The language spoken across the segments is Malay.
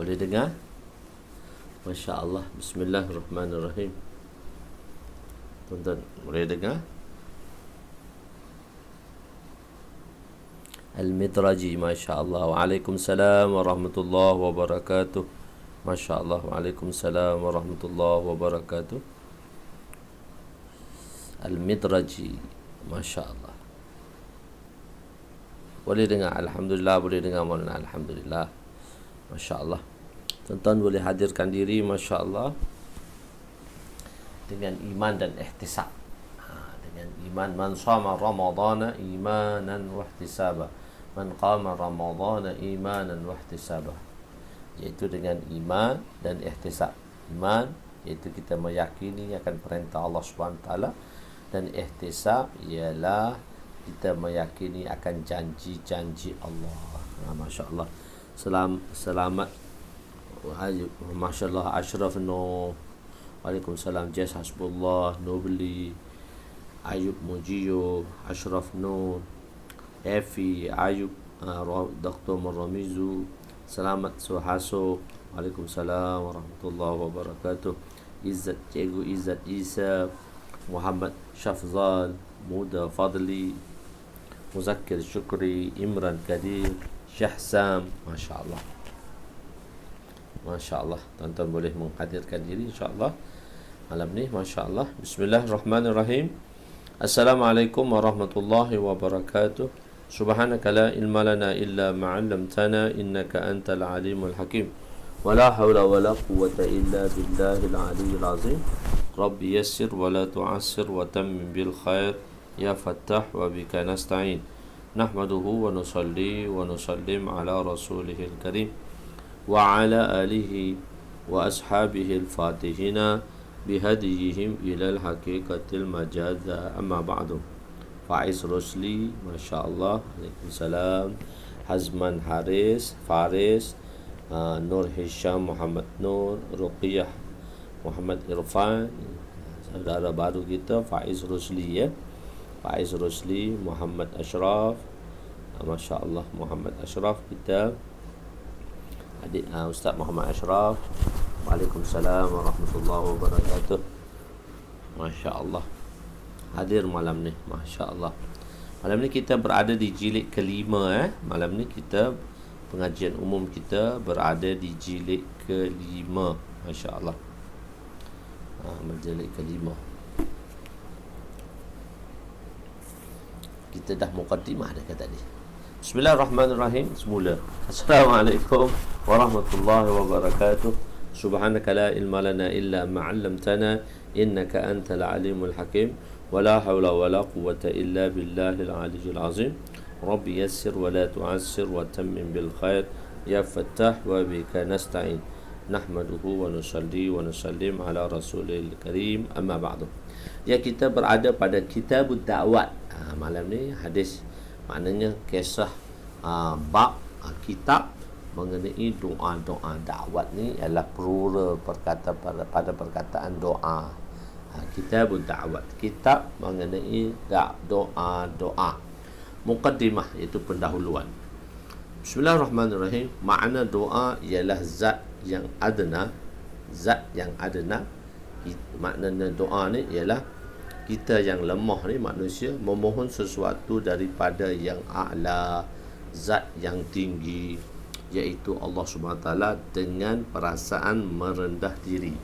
Boleh dengar? Masya Allah. Bismillahirrahmanirrahim. Tuan-tuan boleh dengar? Al-Midraji, Masya Allah. Waalaikumsalam warahmatullahi wabarakatuh. Masya Allah. Waalaikumsalam warahmatullahi wabarakatuh. Al-Midraji, Masya Allah. Boleh dengar? Alhamdulillah. Boleh dengar Maulana? Alhamdulillah. Masya Allah. Tuan-tuan boleh hadirkan diri, Masya Allah, dengan iman dan ihtisab. Dengan iman. Man sama Ramadana imanan wa ihtisaba, man qama Ramadana imanan wa ihtisaba, iaitu dengan iman dan ihtisab. Iman iaitu kita meyakini akan perintah Allah SWT, dan ihtisab ialah kita meyakini akan janji-janji Allah. Masya Allah. Selamat. Masya Allah. Ashraf Nur. Waalaikumsalam. Jess Hasbullah, Nubli, Ayub Mujiyo, Ashraf Nur, Efi, Ayub, Dr. Maramizu. Selamat Suhaso. Waalaikumsalam warahmatullahi wabarakatuh. Izzat, Cikgu Izzat Isa, Muhammad Syafzal, Muda Fadli, Muzakkir Syukri, Imran Kadir, Syahsam. Masya Allah. Masya Allah. Tuan-tuan boleh menghadirkan diri insya-Allah malam ni. Masya Allah. Bismillahirrahmanirrahim. Assalamualaikum warahmatullahi wabarakatuh. Subhanaka la ilma lana illa ma 'allamtana innaka antal alimul hakim. Wala haula wala quwwata illa billahil aliyyil azim. Rabbi yassir wa la tu'assir wa tammim bil khair ya fattah wa bika nasta'in. Nahmaduhu wa nusalli wa nusallim ala rasulihil karim wa ala alihi wa ashabihi al-fatihina bihadiyihim ilal haqiqatil majaza. Amma ba'du. Faiz Rosli, Masya Allah. Waalaikumsalam. Hazman Haris, Faris, Nur Hisham, Muhammad Nur, Ruqiyah, Muhammad Irfan, saudara baru kita Faiz Rosli, ya. Faiz Rosli, Muhammad Ashraf. Masya Allah. Muhammad Ashraf kita, adik Ustaz Muhammad Ashraf. Waalaikumsalam warahmatullahi wabarakatuh. Masya Allah. Hadir malam ni. Masya Allah. Malam ni kita berada di jilid kelima. Malam ni kita, pengajian umum kita berada di jilid kelima. Masya Allah. Jilid kelima. Kita dah muqaddimah dah kata tadi. Bismillahirrahmanirrahim. Semula. Assalamualaikum warahmatullahi wabarakatuh. Subhanaka la ilma lana illa ma 'allamtana innaka antal alimul hakim. Wala haula wala quwwata illa billahil aliyyil azim. Rabbi yassir wa la tu'assir wa tammim bil khair ya fattah wa bika nasta'in. Nahmaduhu wa nusalli wa nusallim ala rasulil karim. Amma ba'du. Ya, kita berada pada Kitabud Da'wat. Malam ni hadis, maknanya kisah bab kitab mengenai doa-doa. Dakwat ni ialah plural pada perkataan doa. Kitabud Da'wat, kitab mengenai doa-doa. Muqaddimah iaitu pendahuluan. Bismillahirrahmanirrahim. Makna doa ialah zat yang adna. Zat yang adna. Maknanya doa ni ialah kita yang lemah ni, manusia, memohon sesuatu daripada yang a'la, zat yang tinggi, iaitu Allah SWT, dengan perasaan merendah diri.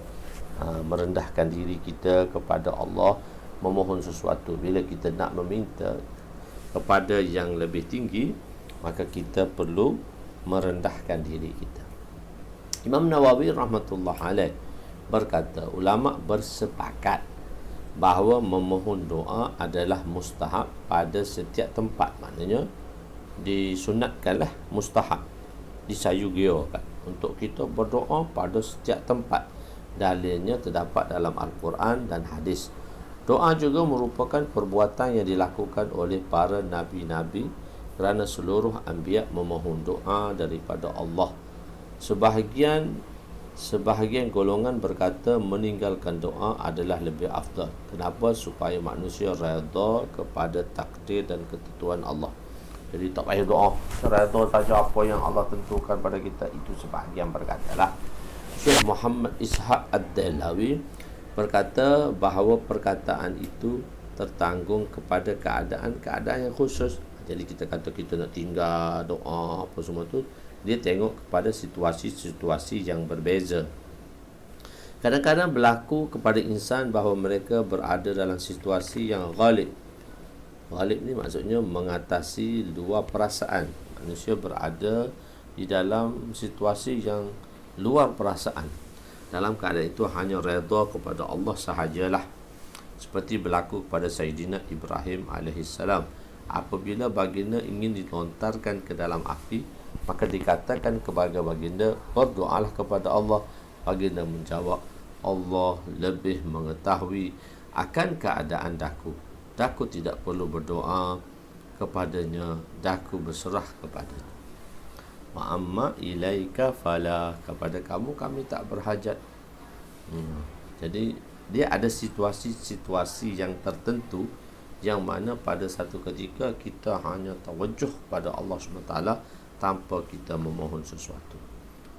Merendahkan diri kita kepada Allah, memohon sesuatu. Bila kita nak meminta kepada yang lebih tinggi, maka kita perlu merendahkan diri kita. Imam Nawawi rahmatullah alaih berkata, ulama bersepakat bahawa memohon doa adalah mustahab pada setiap tempat. Maknanya disunatkanlah, mustahab, disayugiakan untuk kita berdoa pada setiap tempat. Dalilnya terdapat dalam Al-Quran dan hadis. Doa juga merupakan perbuatan yang dilakukan oleh para nabi-nabi, kerana seluruh anbiya memohon doa daripada Allah. Sebahagian golongan berkata meninggalkan doa adalah lebih afdal. Kenapa? Supaya manusia redha kepada takdir dan ketentuan Allah. Jadi tak payah doa, serata saja apa yang Allah tentukan pada kita. Itu sebahagian berkata lah. Syekh Muhammad Ishaq Ad-Dahlawi berkata bahawa perkataan itu tertanggung kepada keadaan-keadaan yang khusus. Jadi kita kata kita nak tinggal doa apa semua tu, dia tengok kepada situasi-situasi yang berbeza. Kadang-kadang berlaku kepada insan bahawa mereka berada dalam situasi yang ghalib. Ghalib ni maksudnya mengatasi luar perasaan. Manusia berada di dalam situasi yang luar perasaan. Dalam keadaan itu hanya redha kepada Allah sahajalah. Seperti berlaku kepada Sayyidina Ibrahim alaihissalam. Apabila baginda ingin dilontarkan ke dalam api, maka dikatakan kepada baginda, berdoalah kepada Allah. Baginda menjawab, Allah lebih mengetahui akan keadaan daku. Daku tidak perlu berdoa kepadanya, daku berserah kepadanya. Wa amma ilaika fala, kepada kamu kami tak berhajat. Jadi dia ada situasi-situasi yang tertentu yang mana pada satu ketika kita hanya tawajuh pada Allah SWT tanpa kita memohon sesuatu.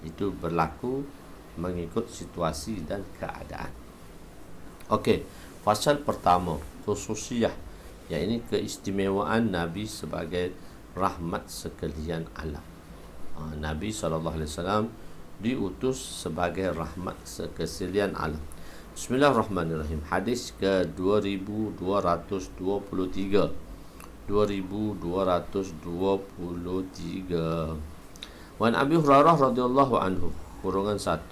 Itu berlaku mengikut situasi dan keadaan. Okey, fasal pertama, khususiyah, iaitu keistimewaan Nabi sebagai rahmat sekalian alam. Nabi SAW diutus sebagai rahmat sekalian alam. Bismillahirrahmanirrahim. Hadis ke 2223. 2223. Wa an Abi Hurairah radhiyallahu anhu, kurungan 1.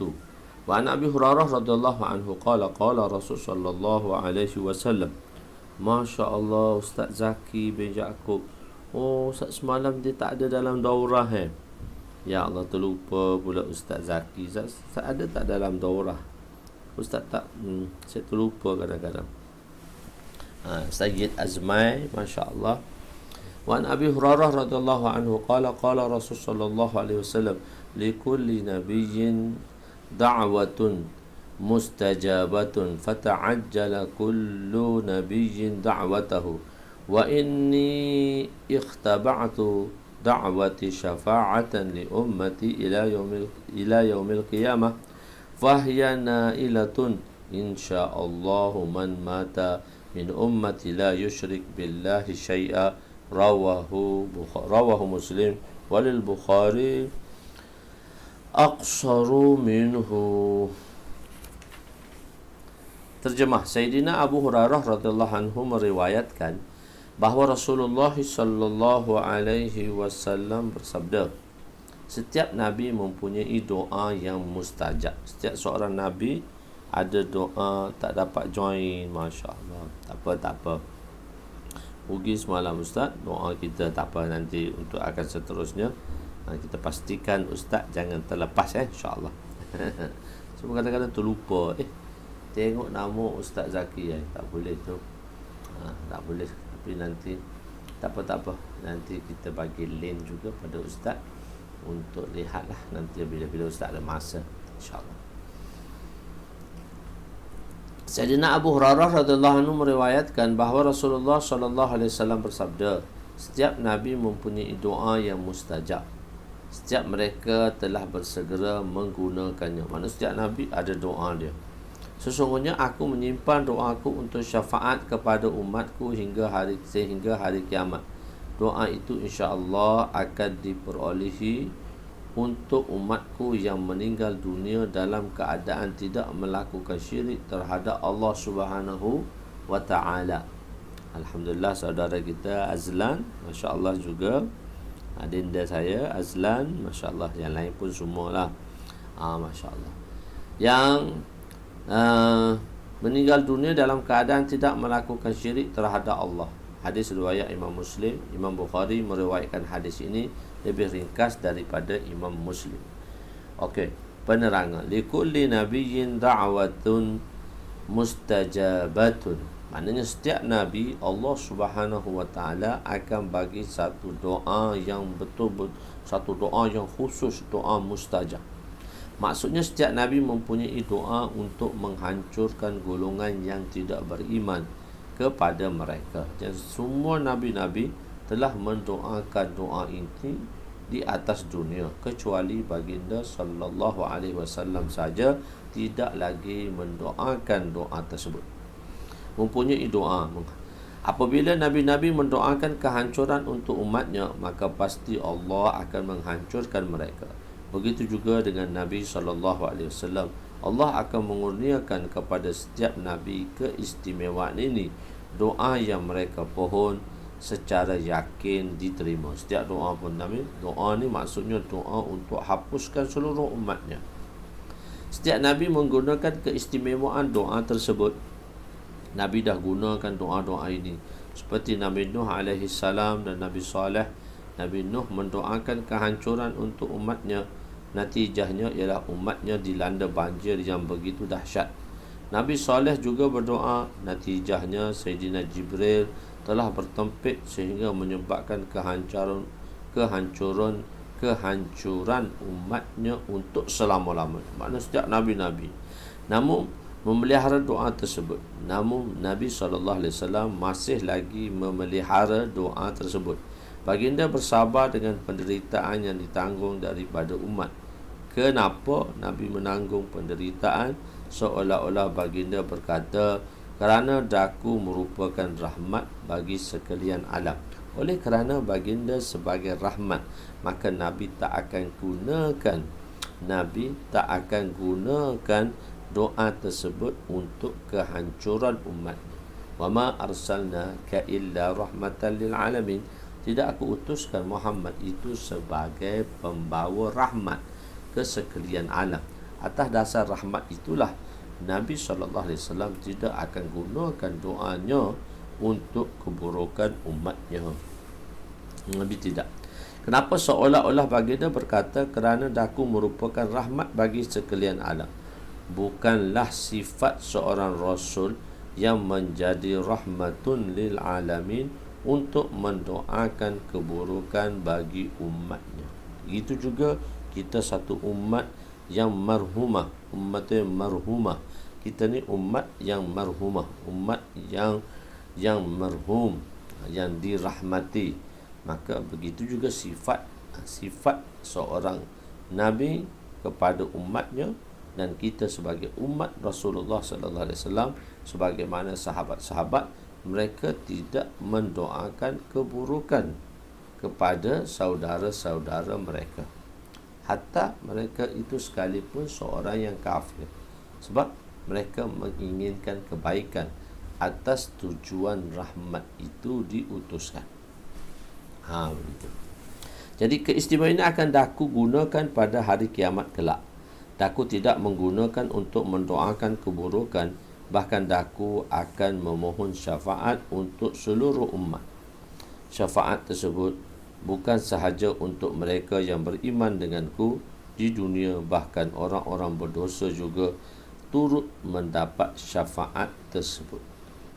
Wa an Abi Hurairah radhiyallahu anhu qala Rasul sallallahu alaihi wasallam. Masya-Allah, Ustaz Zaki bin Yaakob. Oh, Ustaz semalam dia tak ada dalam daurah Ya Allah, terlupa pula Ustaz Zaki. Ustaz ada tak dalam daurah? Ustaz tak, saya terlupa kadang-kadang. Sayyid Azmai, masya-Allah. Wa an Abi Hurairah radhiyallahu anhu qala Rasul sallallahu alaihi wasallam, likulli nabiyyin da'watun mustajabatun fata'ajjala kullu nabiyyin da'watahu wa inni ikhtaba'tu da'wati syafa'atan li ummati ila yaumil qiyamah fahiya na'ilatun insyaallahu man mata min ummati la yushrik billahi syai'a rawahu Muslim walil Bukhari aqsaru minhu. Terjemah, Sayyidina Abu Hurairah radhiyallahu anhu meriwayatkan bahawa Rasulullah sallallahu alaihi wasallam bersabda, setiap nabi mempunyai doa yang mustajab. Setiap seorang nabi ada doa, tak dapat join, masya-Allah. Tak apa. Rugi semalam Ustaz, doa kita tak apa, nanti untuk akan seterusnya kita pastikan Ustaz jangan terlepas insya-Allah. Sebab kadang-kadang terlupa, tengok nama Ustaz Zaki tak boleh tu. Tak boleh, tapi nanti tak apa. Nanti kita bagi link juga pada Ustaz untuk lihatlah nanti bila Ustaz ada masa, insya-Allah. Sayyidina Abu Hurairah radhiyallahu anhu meriwayatkan bahawa Rasulullah sallallahu alaihi wasallam bersabda, setiap nabi mempunyai doa yang mustajab. Setiap mereka telah bersegera menggunakannya. Maksudnya setiap nabi ada doa dia. Sesungguhnya aku menyimpan doaku untuk syafaat kepada umatku sehingga hari kiamat. Doa itu insya-Allah akan diperolehi untuk umatku yang meninggal dunia dalam keadaan tidak melakukan syirik terhadap Allah Subhanahu wa taala. Alhamdulillah, saudara kita Azlan, masya-Allah juga. Adinda saya Azlan, masya-Allah, yang lain pun semualah. Masya-Allah. Yang meninggal dunia dalam keadaan tidak melakukan syirik terhadap Allah. Hadis riwayat Imam Muslim. Imam Bukhari meriwayatkan hadis ini lebih ringkas daripada Imam Muslim. Okey, penerangan. Likulli nabiyyin da'watun mustajabatun. Maknanya setiap nabi Allah Subhanahu wa taala akan bagi satu doa yang betul-betul, satu doa yang khusus, doa mustajab. Maksudnya setiap nabi mempunyai doa untuk menghancurkan golongan yang tidak beriman kepada mereka. Dan semua nabi-nabi telah mendoakan doa ini di atas dunia, kecuali baginda sallallahu alaihi wasallam saja tidak lagi mendoakan doa tersebut. Mempunyai doa, apabila nabi-nabi mendoakan kehancuran untuk umatnya, maka pasti Allah akan menghancurkan mereka. Begitu juga dengan Nabi sallallahu alaihi wasallam, Allah akan mengurniakan kepada setiap nabi keistimewaan ini. Doa yang mereka pohon secara yakin diterima. Setiap doa pun Nabi, doa ni maksudnya doa untuk hapuskan seluruh umatnya. Setiap Nabi menggunakan keistimewaan doa tersebut. Nabi dah gunakan doa-doa ini, seperti Nabi Nuh alaihi salam dan Nabi Saleh. Nabi Nuh mendoakan kehancuran untuk umatnya. Natijahnya ialah umatnya dilanda banjir yang begitu dahsyat. Nabi Saleh juga berdoa. Natijahnya Sayyidina Jibril telah bertempik sehingga menyebabkan kehancuran umatnya untuk selama-lamanya. Maknanya setiap Nabi-Nabi namun memelihara doa tersebut. Namun Nabi SAW masih lagi memelihara doa tersebut. Baginda bersabar dengan penderitaan yang ditanggung daripada umat. Kenapa Nabi menanggung penderitaan? Seolah-olah baginda berkata, kerana daku merupakan rahmat bagi sekalian alam. Oleh kerana baginda sebagai rahmat, maka Nabi tak akan gunakan doa tersebut untuk kehancuran umat. Wa ma arsalnaka illa rahmatan lil alamin. Tidak aku utuskan Muhammad itu sebagai pembawa rahmat ke sekalian alam. Atas dasar rahmat itulah Nabi SAW tidak akan gunakan doanya untuk keburukan umatnya. Nabi tidak. Kenapa? Seolah-olah baginda berkata, kerana daku merupakan rahmat bagi sekalian alam. Bukanlah sifat seorang rasul yang menjadi rahmatun lil alamin untuk mendoakan keburukan bagi umatnya. Itu juga kita satu umat yang marhumah, umat yang marhumah. Kita ni umat yang marhumah, umat yang marhum, yang dirahmati. Maka begitu juga sifat seorang nabi kepada umatnya, dan kita sebagai umat Rasulullah sallallahu alaihi wasallam, sebagaimana sahabat-sahabat, mereka tidak mendoakan keburukan kepada saudara-saudara mereka, hatta mereka itu sekalipun seorang yang kafir, sebab mereka menginginkan kebaikan. Atas tujuan rahmat itu diutuskan. Begitu. Jadi keistimewaan ini akan daku gunakan pada hari kiamat kelak. Daku tidak menggunakan untuk mendoakan keburukan, bahkan daku akan memohon syafaat untuk seluruh umat. Syafaat tersebut bukan sahaja untuk mereka yang beriman denganku di dunia, bahkan orang-orang berdosa juga turut mendapat syafaat tersebut.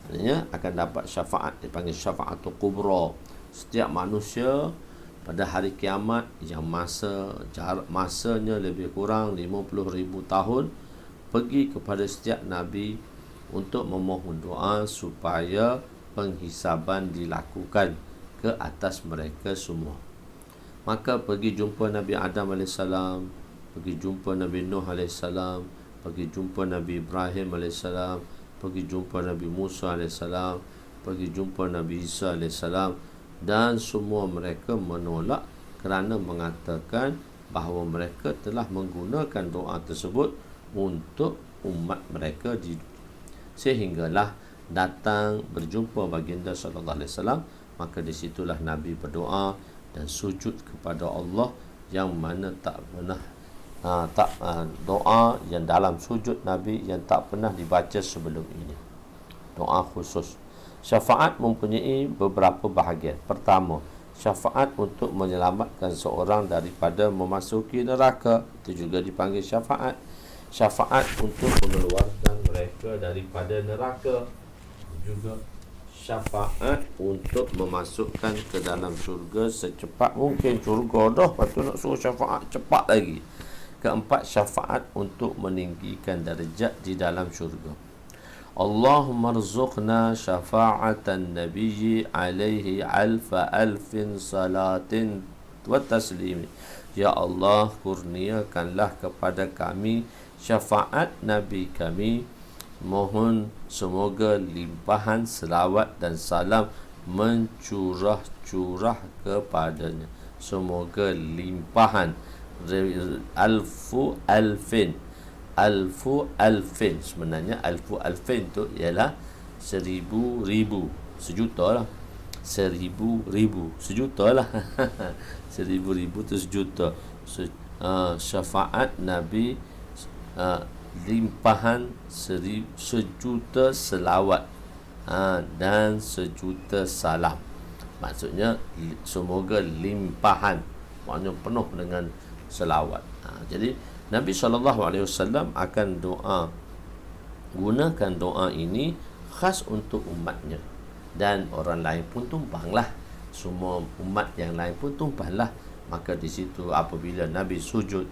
Maksudnya akan dapat syafaat, dipanggil syafaatul kubra. Setiap manusia pada hari kiamat yang masanya lebih kurang 50,000 tahun, pergi kepada setiap Nabi untuk memohon doa supaya penghisaban dilakukan ke atas mereka semua. Maka pergi jumpa Nabi Adam AS, pergi jumpa Nabi Nuh AS, pergi jumpa Nabi Ibrahim AS, pergi jumpa Nabi Musa AS, pergi jumpa Nabi Isa AS, dan semua mereka menolak kerana mengatakan bahawa mereka telah menggunakan doa tersebut untuk umat mereka sehinggalah datang berjumpa baginda sallallahu alaihi wasallam. Maka di situlah Nabi berdoa dan sujud kepada Allah, yang mana doa yang dalam sujud Nabi yang tak pernah dibaca sebelum ini. Doa khusus. Syafaat mempunyai beberapa bahagian. Pertama, syafaat untuk menyelamatkan seorang daripada memasuki neraka, itu juga dipanggil syafaat. Syafaat untuk mengeluarkan mereka daripada neraka, juga syafaat untuk memasukkan ke dalam syurga secepat mungkin. Syurga dah, lepas tu nak suruh syafaat cepat lagi. Keempat, syafaat untuk meninggikan darjat di dalam syurga. Allahumma rzuqna syafa'atan nabiyyi alaihi alfa alfin salatin wa taslim. Ya Allah, kurniakanlah kepada kami syafaat Nabi kami. Mohon semoga limpahan selawat dan salam mencurah-curah kepadanya. Semoga limpahan alfu alfin. Alfu alfin, sebenarnya alfu alfin tu ialah 1000 ribu, sejuta lah. 1000 ribu, sejuta lah. 1000 ribu tu sejuta. Syafaat Nabi, limpahan sejuta selawat, dan sejuta salam. Maksudnya semoga limpahan, maknanya penuh dengan selawat. Jadi Nabi SAW akan gunakan doa ini khas untuk umatnya. Dan orang lain pun tumpanglah. Semua umat yang lain pun tumpanglah. Maka di situ apabila Nabi sujud,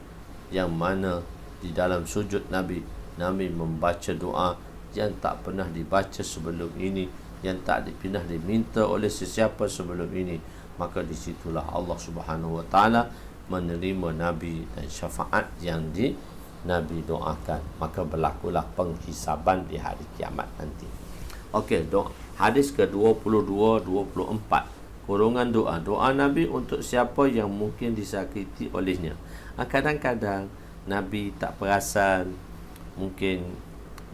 yang mana di dalam sujud Nabi membaca doa yang tak pernah dibaca sebelum ini, yang tak pernah diminta oleh sesiapa sebelum ini, maka di situlah Allah Subhanahu Wa Taala menerima Nabi dan syafaat yang Nabi doakan. Maka berlakulah penghisaban di hari kiamat nanti. Okey, hadis ke-22, 24. Kurungan doa. Doa Nabi untuk siapa yang mungkin disakiti olehnya. Kadang-kadang Nabi tak perasan, mungkin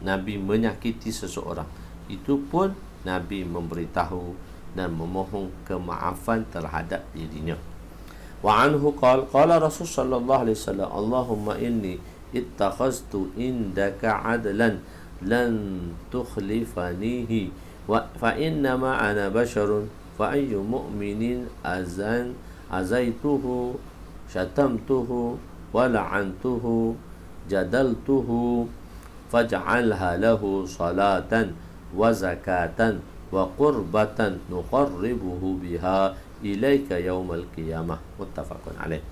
Nabi menyakiti seseorang. Itu pun Nabi memberitahu dan memohon kemaafan terhadap dirinya. Wa anhu qala Rasul sallallahu alaihi wasallam, Allahumma inni ittakhaztu indaka adlan lan tukhlifanihi wa fa inna ma ana basharun fa ayyu mu'minin azaituhu syatamtuhu wa la'antuhu jadaltuhu faj'alha lahu salatan wa zakatan wa qurbatan nuqarribuhu biha ilaika yaumal qiyamah. Muttafaqun alaih.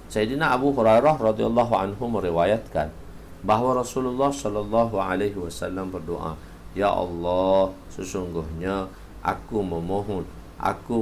Sayyidina Abu Hurairah radhiyallahu anhu meriwayatkan bahawa Rasulullah sallallahu alaihi wasallam berdoa, ya Allah, sesungguhnya aku memohon, aku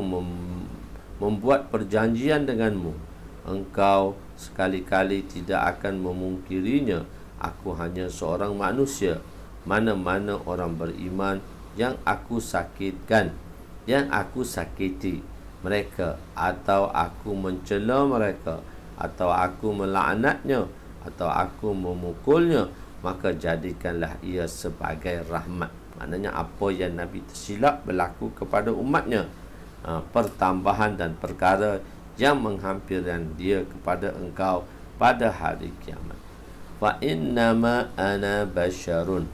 membuat perjanjian denganmu. Engkau sekali-kali tidak akan memungkirinya. Aku hanya seorang manusia. Mana-mana orang beriman yang aku sakitkan, yang aku sakiti mereka, atau aku mencela mereka, atau aku melaknatnya, atau aku memukulnya, maka jadikanlah ia sebagai rahmat. Maknanya apa yang Nabi tersilap berlaku kepada umatnya, pertambahan dan perkara yang menghampirkan dia kepada engkau pada hari kiamat. Fa innama ana basyarun.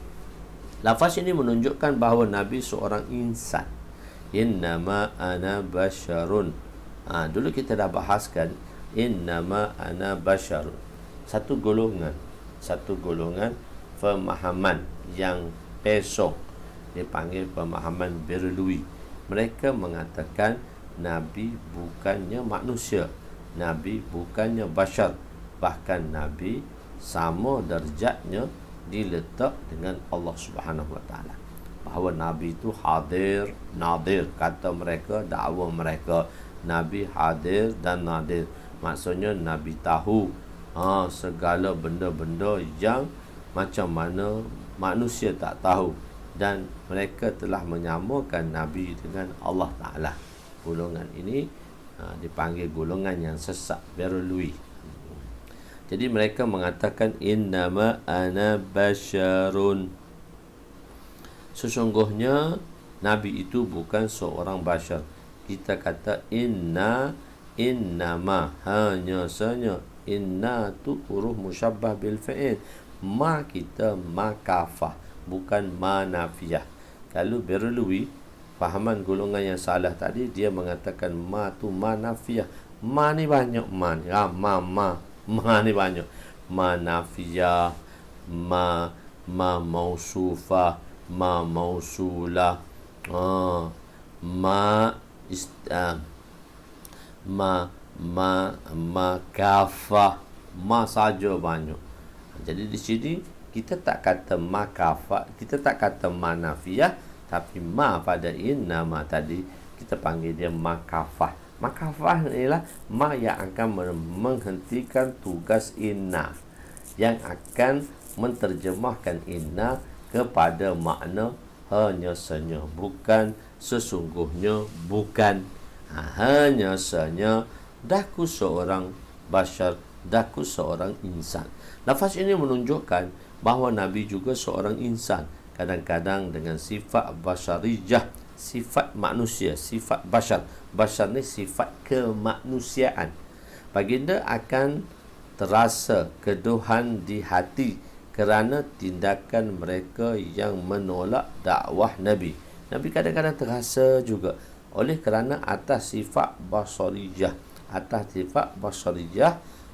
Lafaz ini menunjukkan bahawa Nabi seorang insan. Innama ana basyarun. Dulu kita dah bahaskan innama ana basyarun. Satu golongan pemahaman yang pesong, dipanggil pemahaman Berlui. Mereka mengatakan Nabi bukannya manusia, Nabi bukannya basyar, bahkan Nabi sama darjatnya diletak dengan Allah Subhanahu Wa Taala. Bahawa Nabi itu hadir, nadir, kata mereka, dakwa mereka, Nabi hadir dan nadir. Maksudnya Nabi tahu segala benda-benda yang macam mana manusia tak tahu, dan mereka telah menyamakan Nabi dengan Allah Ta'ala. Golongan ini dipanggil golongan yang sesat, Berlui. Jadi mereka mengatakan innama ana basyarun. Sesungguhnya Nabi itu bukan seorang basyar. Kita kata innama, hanya saja. Inna tu huruf musyabbah bil fi'il. Ma kita ma kafah, bukan ma nafiyah. Kalau Berlui, fahaman golongan yang salah tadi, dia mengatakan ma tu ma nafiyah. Ma ni banyak, ma ni ma ni banyak. Ma nafiyah, ma mausufah, ma mausulah, ma kafah, ma saja banyak. Jadi di sini kita tak kata ma kafa, kita tak kata ma nafiyah, tapi ma pada inna ma tadi kita panggil dia ma kafah. Ma kafah ialah ma yang akan menghentikan tugas inna, yang akan menterjemahkan inna kepada makna hanya saja, bukan sesungguhnya, bukan hanya saja daku seorang bashar, daku seorang insan. Lafaz ini menunjukkan bahawa Nabi juga seorang insan, kadang-kadang dengan sifat bashariyah, sifat manusia, sifat bashar. Bashar ni sifat kemanusiaan. Baginda akan terasa keduhan di hati kerana tindakan mereka yang menolak dakwah Nabi. Nabi kadang-kadang terasa juga oleh kerana atas sifat bashariyah,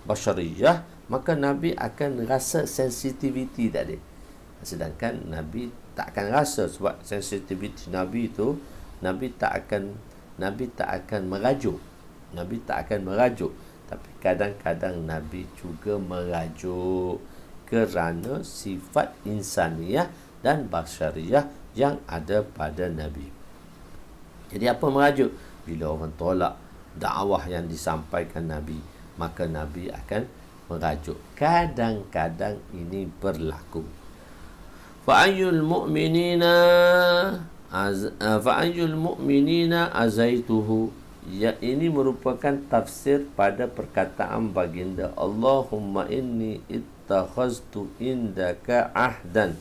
bashariyah, maka Nabi akan rasa sensitiviti tadi. Sedangkan Nabi tak akan rasa, sebab sensitiviti Nabi itu Nabi tak akan merajuk. Tapi kadang-kadang Nabi juga merajuk kerana sifat insaniyah dan basyariyah yang ada pada Nabi. Jadi apa merajuk? Bila orang tolak dakwah yang disampaikan Nabi, maka Nabi akan merajuk. Kadang-kadang ini berlaku. Fa'ayyul mu'minina azaituhu. Ya, ini merupakan tafsir pada perkataan baginda, Allahumma inni ittakhaztu indaka ahdan,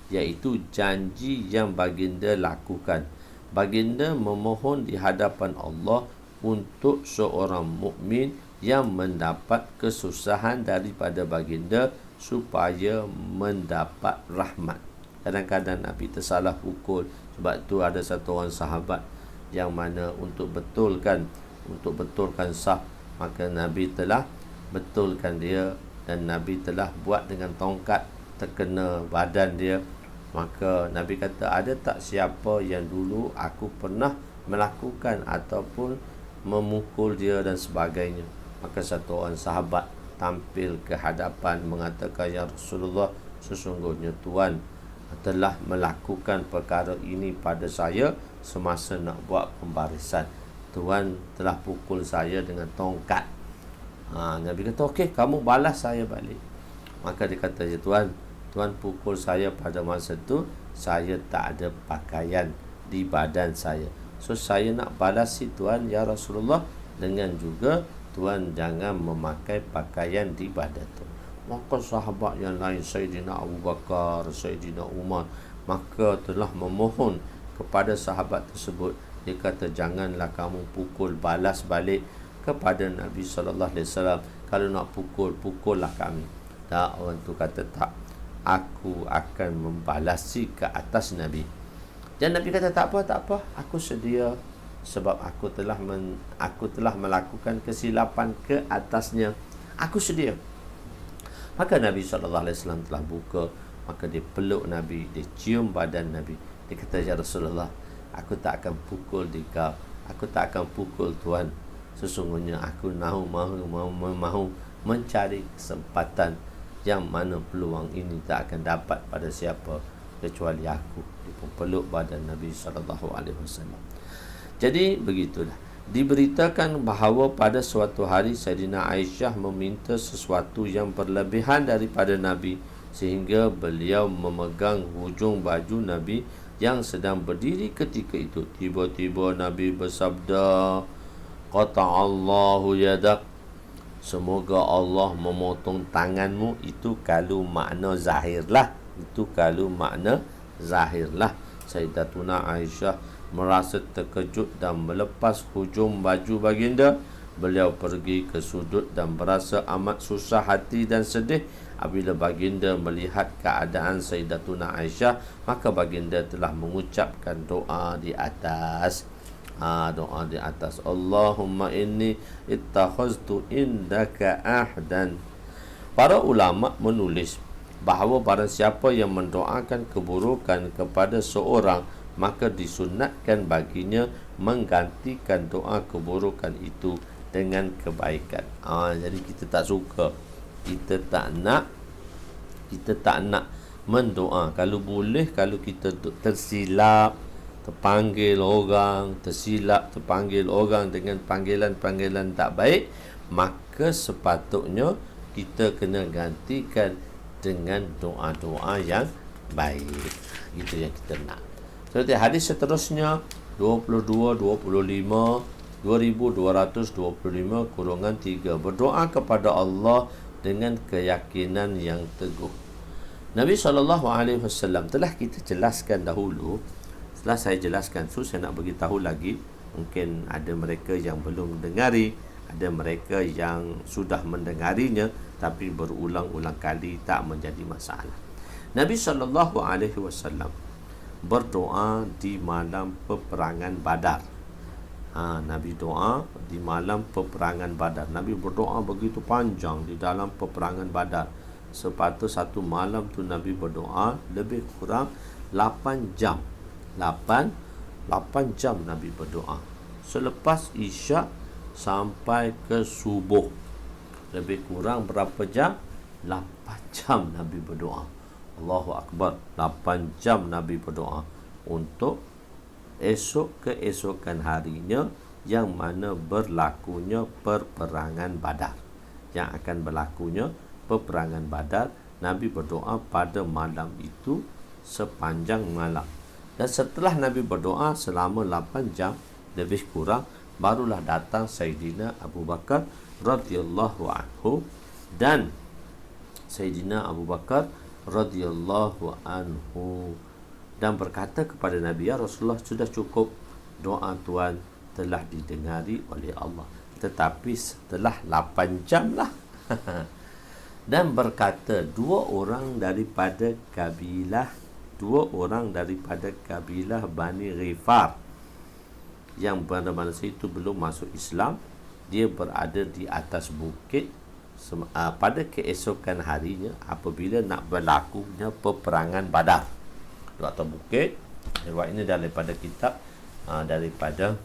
iaitu janji yang baginda lakukan. Baginda memohon di hadapan Allah untuk seorang mukmin yang mendapat kesusahan daripada baginda supaya mendapat rahmat. Kadang-kadang Nabi tersalah pukul. Sebab tu ada satu orang sahabat yang mana untuk betulkan saf, maka Nabi telah betulkan dia, dan Nabi telah buat dengan tongkat terkena badan dia. Maka Nabi kata, ada tak siapa yang dulu aku pernah melakukan ataupun memukul dia dan sebagainya. Maka satu orang sahabat tampil ke hadapan mengatakan, ya Rasulullah, sesungguhnya Tuan telah melakukan perkara ini pada saya semasa nak buat pembarisan. Tuan telah pukul saya dengan tongkat. Nabi kata, okey, kamu balas saya balik. Maka dia kata, ya Tuan pukul saya pada masa tu saya tak ada pakaian di badan saya. So saya nak balas si Tuan, ya Rasulullah, dengan juga Tuan jangan memakai pakaian di badan tu. Maka sahabat yang lain, Sayyidina Abu Bakar, Sayyidina Umar, maka telah memohon kepada sahabat tersebut. Dia kata, janganlah kamu pukul, balas balik kepada Nabi SAW. Kalau nak pukul, pukullah kami. Tak, orang tu kata, tak, aku akan membalasi ke atas Nabi. Dan Nabi kata, tak apa, aku sedia, sebab aku telah melakukan kesilapan ke atasnya. Aku sedia. Maka Nabi SAW telah buka. Maka dia peluk Nabi, dia cium badan Nabi. Dia kata, ya Rasulullah, aku tak akan pukul dikau, aku tak akan pukul Tuan. Sesungguhnya aku mahu mencari kesempatan yang mana peluang ini tak akan dapat pada siapa kecuali aku. Dia pun peluk badan Nabi SAW. Jadi begitulah. Diberitakan bahawa pada suatu hari Sayyidina Aisyah meminta sesuatu yang berlebihan daripada Nabi, sehingga beliau memegang hujung baju Nabi yang sedang berdiri ketika itu. Tiba-tiba Nabi bersabda, Qata'allahu yadak, semoga Allah memotong tanganmu. Itu kalau makna zahirlah. Sayyidatuna Aisyah merasa terkejut dan melepas hujung baju baginda. Beliau pergi ke sudut dan berasa amat susah hati dan sedih apabila baginda melihat keadaan Sayyidatuna Aisyah. Maka baginda telah mengucapkan doa di atas. Allahumma inni ittakhaztu indaka ahdan. Para ulama menulis bahawa barang siapa yang mendoakan keburukan kepada seorang, maka disunatkan baginya menggantikan doa keburukan itu dengan kebaikan. Jadi kita tak suka, kita tak nak mendoa. Kalau boleh, kalau kita tersilap, terpanggil orang, terpanggil orang dengan panggilan-panggilan tak baik, maka sepatutnya kita kena gantikan dengan doa-doa yang baik. Itu yang kita nak. Seperti hadis seterusnya 2225 berdoa kepada Allah dengan keyakinan yang teguh. Nabi SAW telah kita jelaskan dahulu. Setelah saya jelaskan tu, saya nak beritahu lagi. Mungkin ada mereka yang belum mendengari, ada mereka yang sudah mendengarinya tapi berulang-ulang kali, tak menjadi masalah. Nabi SAW berdoa di malam peperangan Badar. Nabi doa di malam peperangan Badar. Nabi berdoa begitu panjang di dalam peperangan Badar. Sepatutnya satu malam tu Nabi berdoa lebih kurang 8 jam. 8 jam Nabi berdoa. Selepas Isyak sampai ke subuh, lebih kurang berapa jam? 8 jam Nabi berdoa. Allahu Akbar. 8 jam Nabi berdoa untuk esok keesokan harinya, yang mana berlakunya peperangan Badar. Yang akan berlakunya peperangan Badar, Nabi berdoa pada malam itu sepanjang malam. Dan setelah Nabi berdoa selama 8 jam lebih kurang, barulah datang Sayyidina Abu Bakar radhiyallahu anhu, dan Sayyidina Abu Bakar radhiyallahu anhu dan berkata kepada Nabi, ya Rasulullah, sudah cukup, doa Tuan telah didengari oleh Allah. Tetapi setelah 8 jam lah dan berkata, dua orang daripada kabilah Bani Ghifar yang pada masa itu belum masuk Islam, dia berada di atas bukit pada keesokan harinya apabila nak berlakunya peperangan Badar. Di atas bukit. Riwayat ini daripada kitab daripada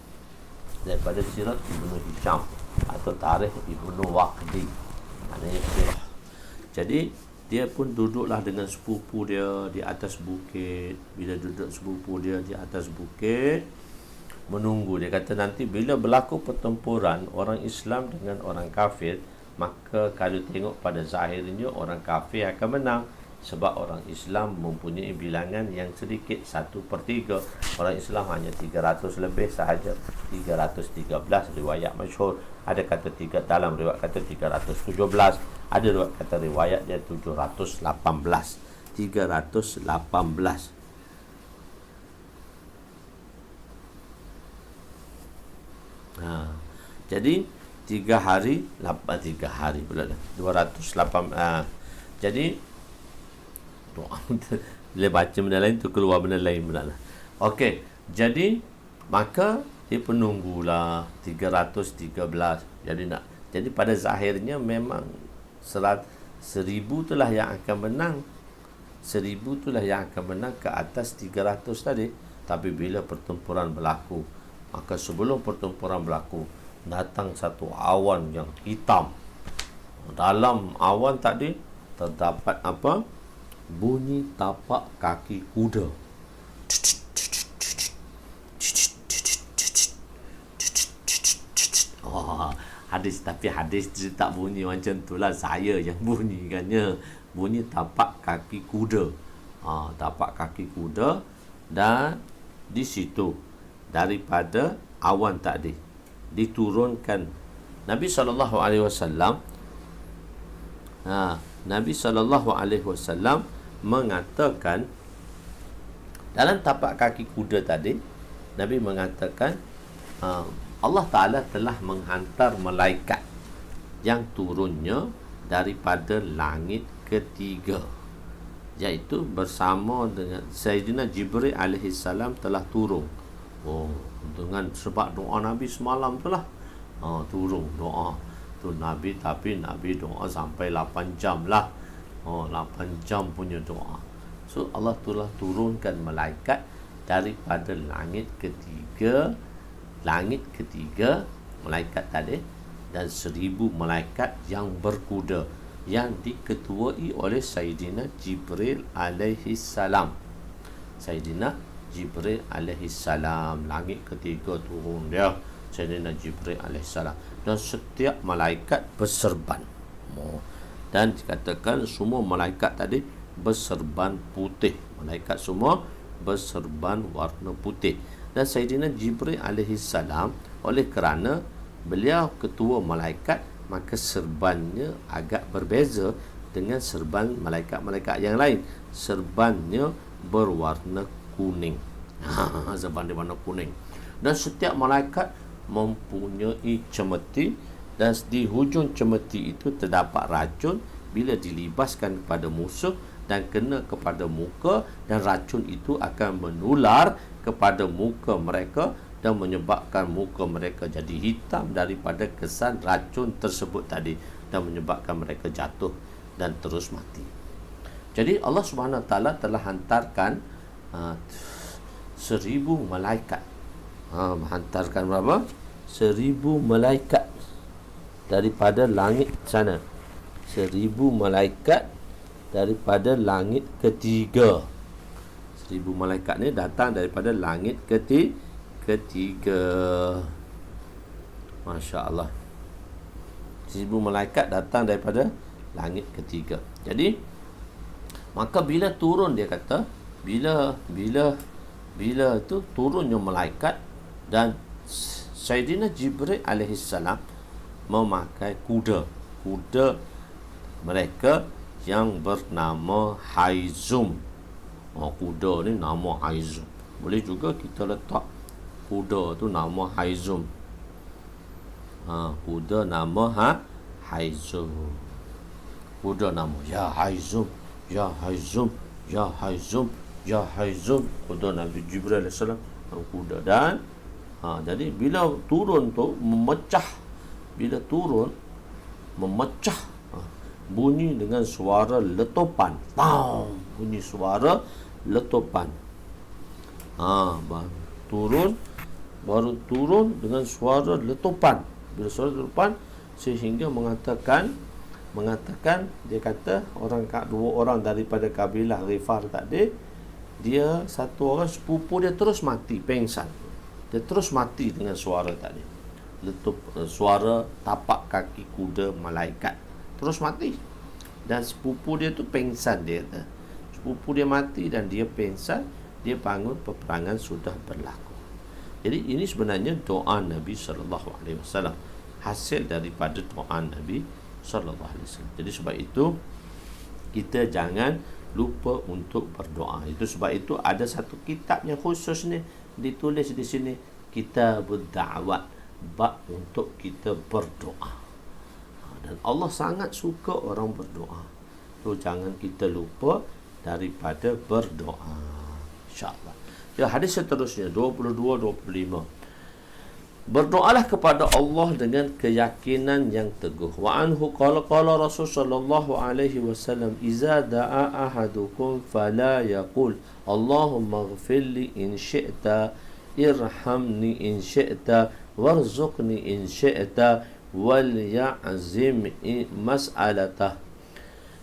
Sirat Ibnu Hisham atau Tarikh Ibnu Waqdi. Maknanya sirah. Jadi dia pun duduklah dengan sepupu dia di atas bukit. Bila duduk sepupu dia di atas bukit, menunggu. Dia kata nanti bila berlaku pertempuran orang Islam dengan orang kafir, maka kalau tengok pada zahirnya orang kafir akan menang, sebab orang Islam mempunyai bilangan yang sedikit, 1/3. Orang Islam hanya 300 lebih sahaja, 313 riwayat masyhur. Ada kata dalam riwayat kata 317, ada riwayat dia 718. 318. Jadi 3 hari pula 208. Jadi doa bila baca benda lain tu keluar benda lain pula lah. Okey, jadi maka dia penunggulah 313. Jadi pada zahirnya memang 1000 itulah yang akan menang. 1000 itulah yang akan menang ke atas 300 tadi. Tapi bila pertempuran berlaku, maka sebelum pertempuran berlaku, datang satu awan yang hitam. Dalam awan tadi terdapat apa? Bunyi tapak kaki kuda. Tapi hadis dia tak bunyi macam itulah, saya yang bunyikannya. Bunyi tapak kaki kuda. Tapak kaki kuda. Dan di situ daripada awan tadi diturunkan Nabi SAW. Nabi SAW mengatakan dalam tapak kaki kuda tadi, Nabi mengatakan Allah Ta'ala telah menghantar malaikat yang turunnya daripada langit ketiga, iaitu bersama dengan Sayyidina Jibril alaihissalam telah turun. Dengan sebab doa Nabi semalam tu lah, turun doa tu Nabi. Tapi Nabi doa sampai 8 jam lah. 8 jam punya doa. So Allah telah turunkan malaikat daripada langit ketiga, malaikat tadi, dan 1000 malaikat yang berkuda. yang diketuai oleh Sayyidina Jibril alaihi salam. Sayyidina Jibril alaihi salam, langit ketiga turun dia Sayyidina Jibril alaihi salam, dan setiap malaikat berserban. Dan dikatakan semua malaikat tadi berserban putih. Malaikat semua berserban warna putih. Dan Sayyidina Jibril alaihi salam, oleh kerana beliau ketua malaikat, maka serbannya agak berbeza dengan serban malaikat-malaikat yang lain. Serbannya berwarna kuning. Serban dia warna kuning. Dan setiap malaikat mempunyai cemeti, dan di hujung cemeti itu terdapat racun. Bila dilibaskan kepada musuh dan kena kepada muka, dan racun itu akan menular kepada muka mereka dan menyebabkan muka mereka jadi hitam daripada kesan racun tersebut tadi, dan menyebabkan mereka jatuh dan terus mati. Jadi Allah Subhanahu Wa Taala telah hantarkan 1000 malaikat. Menghantarkan berapa? 1000 malaikat daripada langit sana. 1000 malaikat daripada langit ketiga. 1000 malaikat ni datang daripada langit ketiga. Masya Allah. 1000 malaikat datang daripada langit ketiga. Jadi maka bila turun, dia kata bila tu turunnya malaikat, dan Sayyidina Jibril alaihi salam memakai kuda mereka yang bernama Haizum. Kuda ni nama Haizum. Boleh juga kita letak kuda tu nama Haizum. Kuda nama Haizum. Kuda nama Ya Haizum, Ya Haizum, Ya Haizum, Ya Haizum. Kuda Nabi Jibril AS kuda. Dan jadi bila turun tu memecah. Bila turun memecah, bunyi dengan suara letupan. Bunyi suara letupan. Baru turun dengan suara letupan. Bila suara letupan, sehingga mengatakan dia kata dua orang daripada kabilah Ghifar tadi, dia satu orang sepupu dia terus mati pengsan. Dia terus mati dengan suara tadi, suara tapak kaki kuda malaikat, terus mati. Dan sepupu dia tu pengsan. Dia kata sepupu dia mati dan dia pengsan. Dia bangun, peperangan sudah berlaku. Jadi ini sebenarnya doa Nabi SAW, hasil daripada doa Nabi SAW. Jadi sebab itu kita jangan lupa untuk berdoa. Itu sebab itu ada satu kitab yang khusus ni ditulis di sini, Kitabud Da'wat, bab untuk kita berdoa. Dan Allah sangat suka orang berdoa. So jangan kita lupa daripada berdoa, insya-Allah. Ya, hadis seterusnya 22-25. Berdoalah kepada Allah dengan keyakinan yang teguh. Wa anhu qala Rasul sallallahu alaihi wasallam, "Iza da'a ahadukum fala yaqul Allahumma ighfirli in syi'ta, irhamni in syi'ta, warzuqni in syi'ta, wal ya'zim mas'alatah.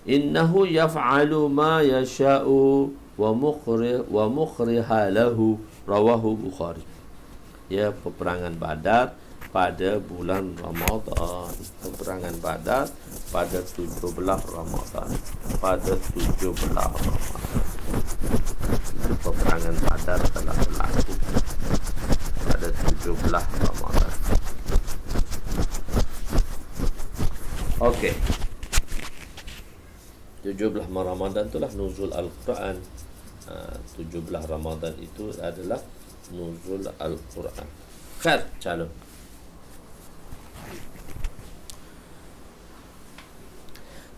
Innahu yaf'alu ma yasha'u wa mukhriha lahu." Rawahu Bukhari. Ya, peperangan Badar pada bulan Ramadan. Peperangan Badar pada 17 Ramadan. Pada 17 Ramadan. Peperangan Badar telah berlaku pada 17 Ramadan. Okey. 17 Ramadan itulah nuzul Al-Quran. 17 Ramadan itu adalah nuzul Al-Quran. Khair, calon.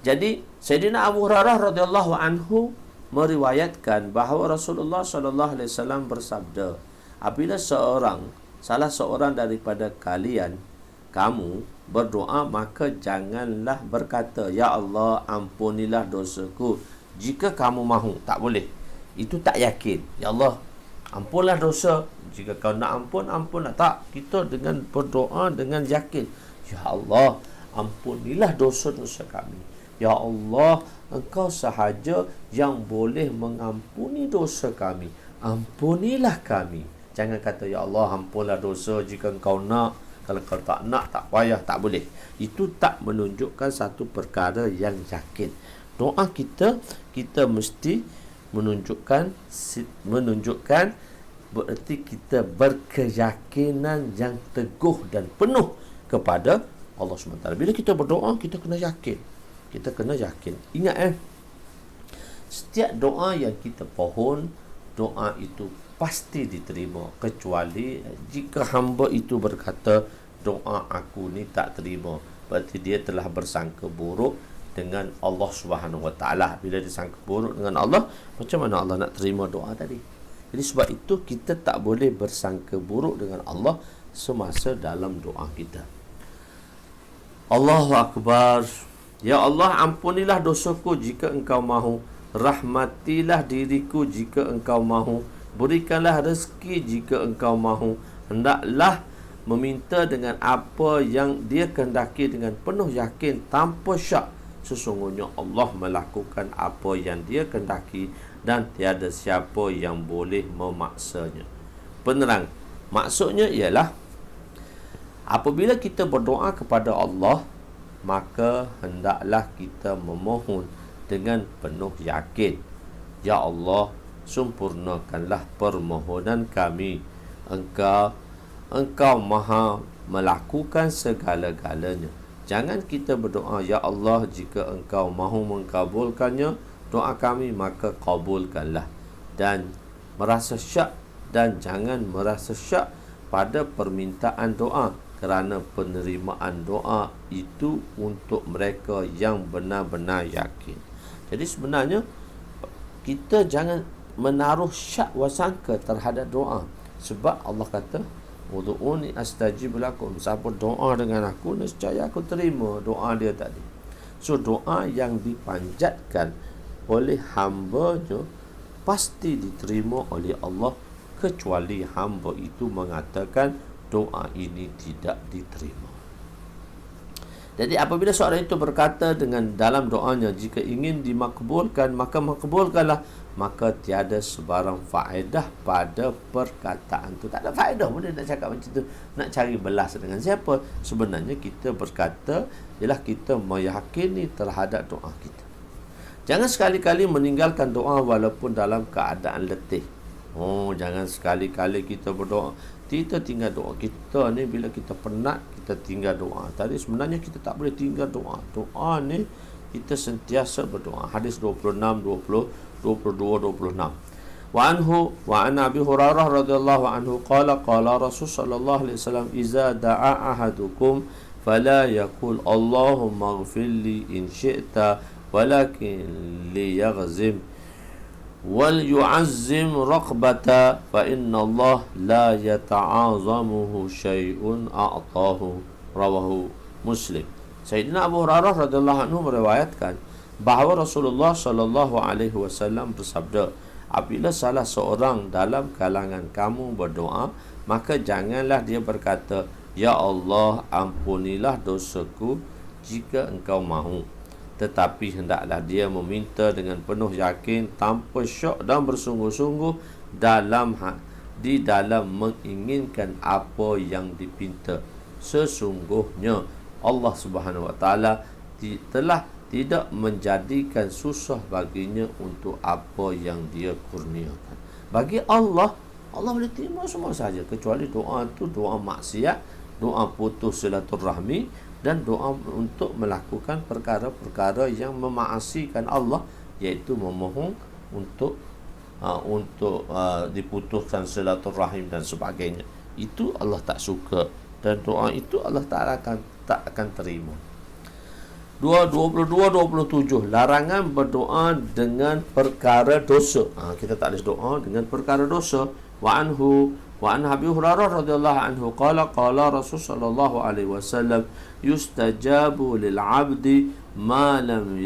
Jadi Sayyidina Abu Hurairah radhiyallahu anhu meriwayatkan bahawa Rasulullah sallallahu alaihi wasallam bersabda, apabila salah seorang daripada kalian kamu berdoa, maka janganlah berkata, "Ya Allah, ampunilah dosaku." Jika kamu mahu, tak boleh. Itu tak yakin. Ya Allah, ampunlah dosa. Jika kau nak ampun, ampunlah. Tak, kita dengan berdoa dengan yakin. Ya Allah, ampunilah dosa-dosa kami. Ya Allah, Engkau sahaja yang boleh mengampuni dosa kami. Ampunilah kami. Jangan kata, Ya Allah, ampunlah dosa jika Engkau nak. Kalau kau tak nak, tak payah, tak boleh. Itu tak menunjukkan satu perkara yang yakin. Doa kita mesti menunjukkan bererti kita berkeyakinan yang teguh dan penuh kepada Allah SWT. Bila kita berdoa, kita kena yakin. Ingat setiap doa yang kita pohon, doa itu pasti diterima, kecuali jika hamba itu berkata, doa aku ni tak terima, berarti dia telah bersangka buruk dengan Allah SWT. Bila disangka buruk dengan Allah, macam mana Allah nak terima doa tadi? Jadi sebab itu kita tak boleh bersangka buruk dengan Allah semasa dalam doa kita. Allahu Akbar. Ya Allah, ampunilah dosaku jika Engkau mahu. Rahmatilah diriku jika Engkau mahu. Berikanlah rezeki jika Engkau mahu. Hendaklah meminta dengan apa yang dia kehendaki dengan penuh yakin tanpa syak. Sesungguhnya Allah melakukan apa yang dia kehendaki dan tiada siapa yang boleh memaksanya. Penerang, maksudnya ialah apabila kita berdoa kepada Allah, maka hendaklah kita memohon dengan penuh yakin. Ya Allah, sempurnakanlah permohonan kami. Engkau maha melakukan segala-galanya. Jangan kita berdoa, Ya Allah, jika Engkau mahu mengkabulkannya doa kami, maka kabulkanlah. Dan merasa syak, dan jangan merasa syak pada permintaan doa, kerana penerimaan doa itu untuk mereka yang benar-benar yakin. Jadi sebenarnya kita jangan menaruh syak wasangka terhadap doa. Sebab Allah kata, Ud'uni astajib lakum. Siapa doa dengan aku, nescaya aku terima doa dia tadi. So doa yang dipanjatkan oleh hamba-Nya pasti diterima oleh Allah, kecuali hamba itu mengatakan doa ini tidak diterima. Jadi apabila seorang itu berkata dengan dalam doanya, jika ingin dimakbulkan, maka makbulkanlah, maka tiada sebarang faedah pada perkataan itu. Tak ada faedah pun dia nak cakap macam tu, nak cari belas dengan siapa. Sebenarnya kita berkata ialah kita meyakini terhadap doa kita. Jangan sekali-kali meninggalkan doa walaupun dalam keadaan letih. Jangan sekali-kali kita berdoa kita tinggal doa. Kita ni bila kita penat, kita tinggal doa. Tadi sebenarnya kita tak boleh tinggal doa. Doa ni kita sentiasa berdoa. Hadis 26, 20, 22, 26. Wa an Abi Hurairah radhiyallahu anhu qala Rasul sallallahu alaihi wasallam, iza da'a ahadukum fala yaqul Allahumma ighfirli in syi'ta walakin liyaghzim wal yu'azzim raqbata fa inna Allah la yata'azamuhu syai'un a'tahu. Rawahu Muslim. Sayyidina Abu Hurairah radhiyallahu anhu meriwayatkan bahawa Rasulullah sallallahu alaihi wasallam bersabda, apabila salah seorang dalam kalangan kamu berdoa, maka janganlah dia berkata, Ya Allah, ampunilah dosaku jika Engkau mahu. Tetapi hendaklah dia meminta dengan penuh yakin, tanpa syak dan bersungguh-sungguh di dalam menginginkan apa yang dipinta. Sesungguhnya Allah Subhanahu Wa Taala telah tidak menjadikan susah baginya untuk apa yang dia kurniakan. Bagi Allah, Allah boleh terima semua saja, kecuali doa itu doa maksiat, doa putus silaturahmi, dan doa untuk melakukan perkara-perkara yang memaasikan Allah, iaitu memohon untuk diputuskan silaturahim dan sebagainya. Itu Allah tak suka, dan doa itu Allah Ta'ala tak akan terima. 22-27 larangan berdoa dengan perkara dosa. Kita tak boleh doa dengan perkara dosa. Wa an Abi Hurairah radhiyallahu anhu qala Rasul sallallahu alaihi wasallam, yustajabu lil 'abdi ma lam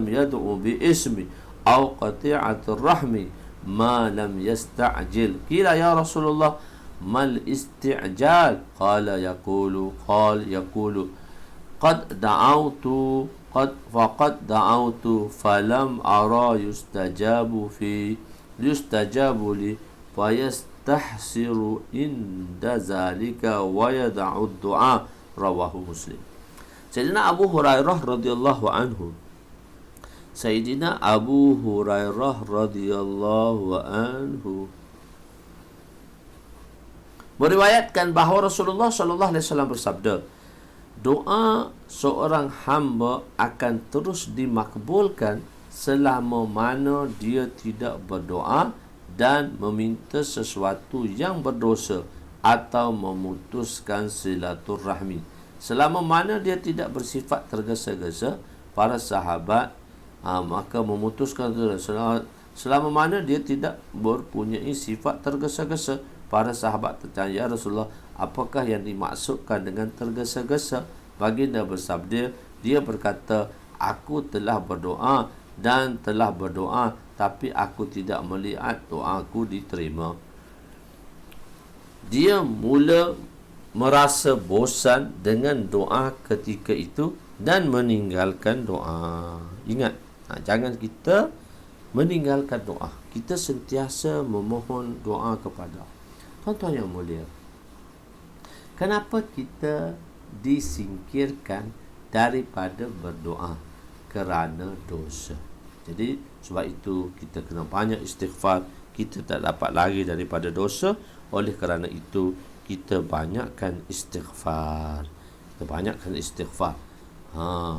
yad'u bi ismi aw qati'atir rahmi ma lam yasta'jil. Qila ya Rasulullah, mal isti'jal? Qala yaqulu qad faqad da'autu falam ara yustajabu li fayastahsiru inda zalika wa yad'u du'a, rawahu Muslim. Sayyidina Abu Hurairah radhiyallahu anhu meriwayatkan bahawa Rasulullah sallallahu alaihi wasallam bersabda, doa seorang hamba akan terus dimakbulkan selama mana dia tidak berdoa dan meminta sesuatu yang berdosa atau memutuskan silaturahmi. Selama mana dia tidak bersifat tergesa-gesa, para sahabat maka memutuskan. Selama mana dia tidak mempunyai sifat tergesa-gesa, para sahabat bertanya, ya Rasulullah, apakah yang dimaksudkan dengan tergesa-gesa? Baginda bersabda, dia berkata, aku telah berdoa dan telah berdoa, tapi aku tidak melihat doaku diterima. Dia mula merasa bosan dengan doa ketika itu dan meninggalkan doa. Ingat, jangan kita meninggalkan doa. Kita sentiasa memohon doa kepada Allah. Tuan-tuan yang mulia, kenapa kita disingkirkan daripada berdoa? Kerana dosa. Jadi sebab itu kita kena banyak istighfar. Kita tak dapat lari daripada dosa. Oleh kerana itu kita banyakkan istighfar.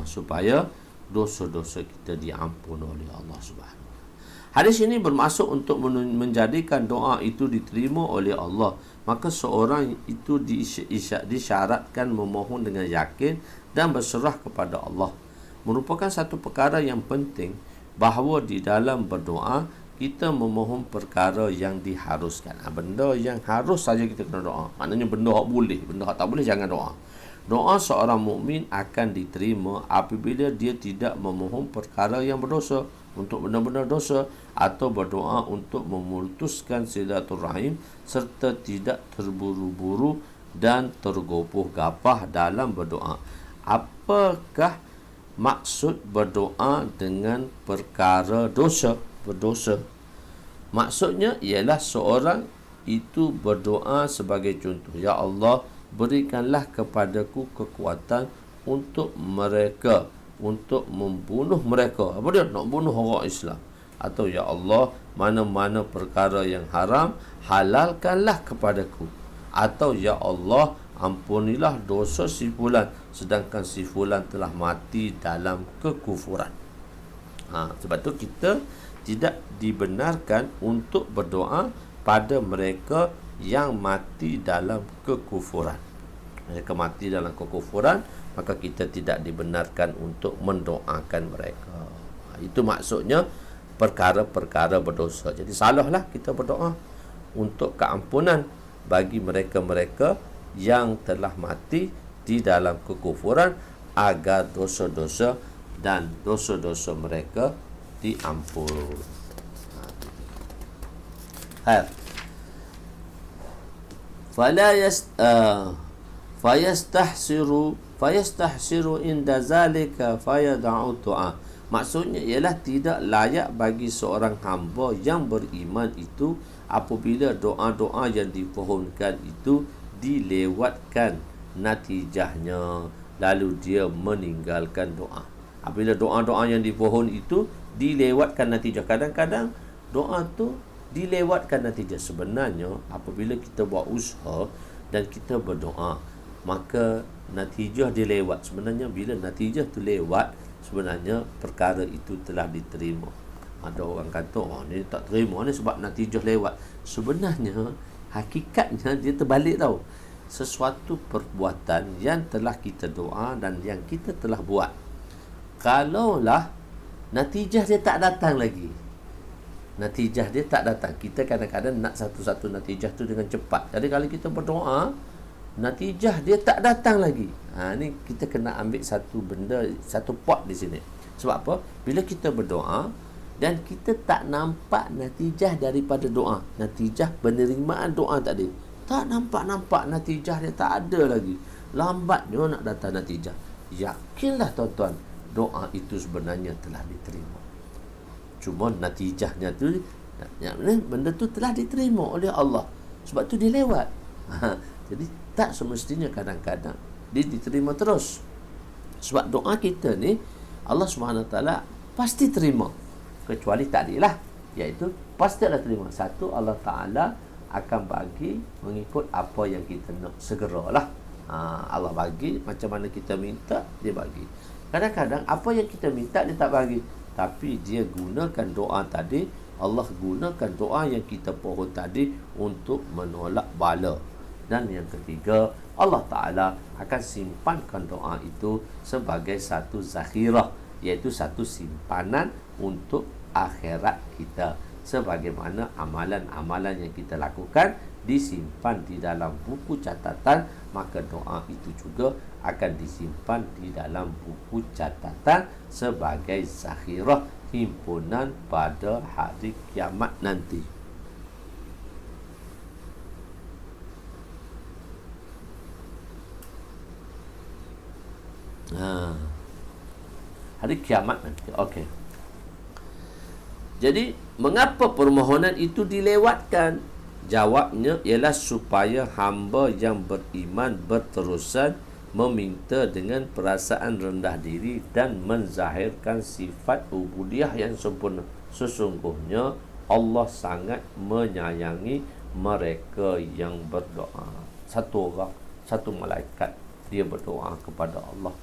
Supaya dosa-dosa kita diampun oleh Allah Subhanahu. Hadis ini bermaksud untuk menjadikan doa itu diterima oleh Allah. Maka seorang itu disyaratkan memohon dengan yakin dan berserah kepada Allah. Merupakan satu perkara yang penting bahawa di dalam berdoa kita memohon perkara yang diharuskan. Benda yang harus saja kita kena doa. Maknanya benda yang boleh, benda yang tak boleh jangan doa. Doa seorang mukmin akan diterima apabila dia tidak memohon perkara yang berdosa, untuk benar-benar dosa, atau berdoa untuk memutuskan silaturahim, serta tidak terburu-buru dan tergopoh-gapah dalam berdoa. Apakah maksud berdoa dengan perkara berdosa? Maksudnya ialah seorang itu berdoa sebagai contoh, ya Allah, berikanlah kepadaku kekuatan untuk mereka, untuk membunuh mereka. Apa dia? Nak bunuh orang Islam. Atau ya Allah, mana-mana perkara yang haram, halalkanlah kepadaku. Atau ya Allah, ampunilah dosa si fulan, sedangkan si fulan telah mati dalam kekufuran. Sebab tu kita tidak dibenarkan untuk berdoa pada mereka yang mati dalam kekufuran. Mereka mati dalam kekufuran, maka kita tidak dibenarkan untuk mendoakan mereka. Itu maksudnya perkara-perkara berdosa. Jadi salahlah kita berdoa untuk keampunan bagi mereka-mereka yang telah mati di dalam kekufuran, agar dosa-dosa dan dosa-dosa mereka diampun. Fayastahsiru inda zalika fayad'u du'a. Maksudnya ialah tidak layak bagi seorang hamba yang beriman itu apabila doa-doa yang dipohonkan itu dilewatkan natijahnya, lalu dia meninggalkan doa. Apabila doa-doa yang dipohon itu dilewatkan natijah, kadang-kadang doa tu dilewatkan natijah. Sebenarnya apabila kita buat usaha dan kita berdoa, maka natijah dia lewat. Sebenarnya bila natijah tu lewat, sebenarnya perkara itu telah diterima. Ada orang kata, ni tak terima ni sebab natijah lewat. Sebenarnya hakikatnya dia terbalik tau. Sesuatu perbuatan yang telah kita doa dan yang kita telah buat, kalaulah natijah dia tak datang lagi, natijah dia tak datang, kita kadang-kadang nak satu-satu natijah tu dengan cepat. Jadi kalau kita berdoa, natijah dia tak datang lagi, ni kita kena ambil satu benda, satu pot di sini. Sebab apa? Bila kita berdoa dan kita tak nampak natijah daripada doa, natijah penerimaan doa tadi, tak nampak natijah dia tak ada lagi, lambatnya nak datang natijah. Yakinlah tuan-tuan, doa itu sebenarnya telah diterima. Cuma natijahnya tu, benda tu telah diterima oleh Allah. Sebab tu dia lewat. Jadi tak semestinya kadang-kadang dia diterima terus. Sebab doa kita ni Allah SWT pasti terima. Kecuali tadilah, iaitu pasti Allah terima. Satu, Allah Ta'ala akan bagi mengikut apa yang kita nak segeralah. Allah bagi macam mana kita minta, dia bagi. Kadang-kadang apa yang kita minta dia tak bagi, tapi dia gunakan doa tadi, Allah gunakan doa yang kita pohon tadi untuk menolak bala. Dan yang ketiga, Allah Ta'ala akan simpankan doa itu sebagai satu zakhirah, iaitu satu simpanan untuk akhirat kita. Sebagaimana amalan-amalan yang kita lakukan disimpan di dalam buku catatan, maka doa itu juga akan disimpan di dalam buku catatan sebagai zakhirah, himpunan pada hari kiamat nanti. Hari kiamat nanti. Okey. Jadi, mengapa permohonan itu dilewatkan? Jawabnya ialah supaya hamba yang beriman berterusan meminta dengan perasaan rendah diri dan menzahirkan sifat ubudiyah yang sempurna. Sesungguhnya Allah sangat menyayangi mereka yang berdoa. Satu orang, satu malaikat, dia berdoa kepada Allah.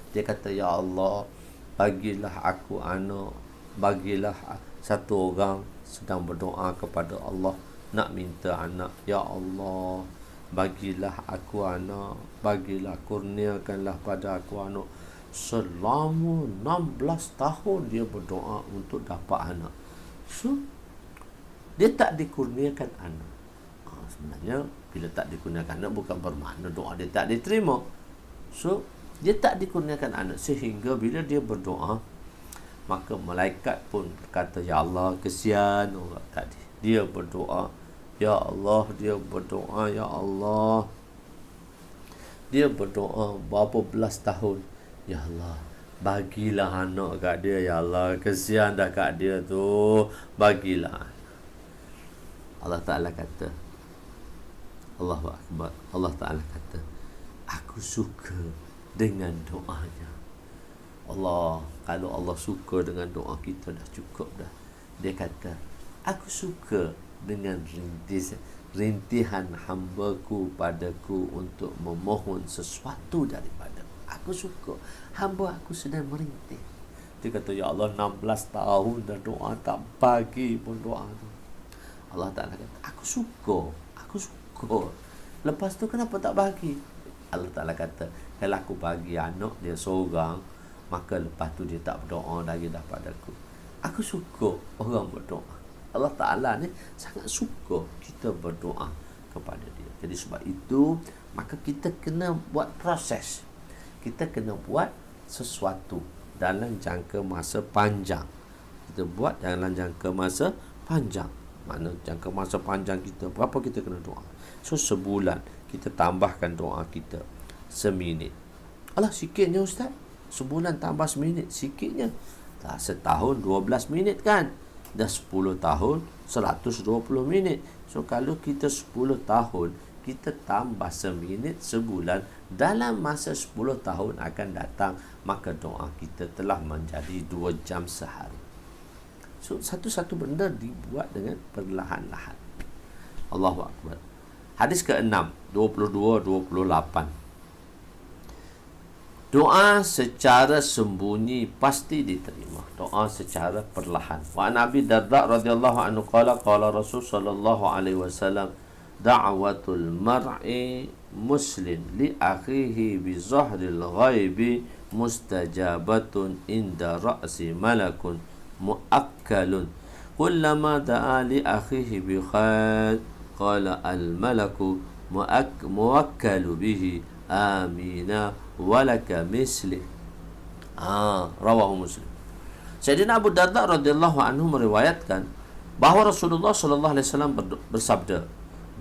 Dia kata, ya Allah, bagilah aku anak. Bagilah satu orang sedang berdoa kepada Allah nak minta anak. Ya Allah, bagilah aku anak. Bagilah, kurniakanlah pada aku anak. Selama 16 tahun dia berdoa untuk dapat anak. So, dia tak dikurniakan anak. Sebenarnya bila tak dikurniakan anak bukan bermakna doa dia tak diterima. So, dia tak dikurniakan anak, sehingga bila dia berdoa, maka malaikat pun kata, ya Allah, kesian orang tadi. Dia berdoa, ya Allah, dia berdoa, ya Allah. Dia berdoa berapa belas tahun. Ya Allah, bagilah anak kat dia, ya Allah. Kesian dah kat dia tu. Bagilah. Allah Ta'ala kata, Allahu Akbar. Allah Ta'ala kata, aku suka dengan doanya. Allah, kalau Allah suka dengan doa kita dah cukup dah. Dia kata, aku suka dengan rintihan hamba-Ku padaku untuk memohon sesuatu daripada. Aku suka. Hamba aku sedang merintih. Dia kata, ya Allah, 16 tahun dah doa tak bagi pun doa tu. Allah Ta'ala kata, aku suka. Aku suka. Lepas tu kenapa tak bagi? Allah Ta'ala kata, kalau aku bagi anak dia seorang, maka lepas tu dia tak berdoa lagi daripada aku. Aku suka orang berdoa. Allah Ta'ala ni sangat suka kita berdoa kepada dia. Jadi sebab itu, maka kita kena buat proses. Kita kena buat sesuatu dalam jangka masa panjang. Kita buat dalam jangka masa panjang. Mana jangka masa panjang kita, berapa kita kena doa? So, sebulan kita tambahkan doa kita seminit. Alah, sikitnya Ustaz. Sebulan tambah seminit, sikitnya. Tak, setahun 12 minit kan? Dah 10 tahun 120 minit. So kalau kita 10 tahun, kita tambah seminit sebulan, dalam masa 10 tahun akan datang, maka doa kita telah menjadi 2 jam sehari. So satu-satu benda dibuat dengan perlahan-lahan. Allahu Akbar. Hadis ke-6, 22-28. Doa secara sembunyi pasti diterima. Doa secara perlahan. Wa Nabi Darda radhiyallahu anhu qala Rasul sallallahu alaihi wasallam, da'watul mar'i muslim li akhihi bi zahril ghaibi mustajabatun inda ra'si malakun muakkalun kullama da'a li akhihi bi khair qala al malaku muakkalu bihi amina walaka mislih. Rawahu Muslim. Sayyidina Abu Darda radhiyallahu anhu meriwayatkan bahawa Rasulullah sallallahu alaihi wasallam bersabda,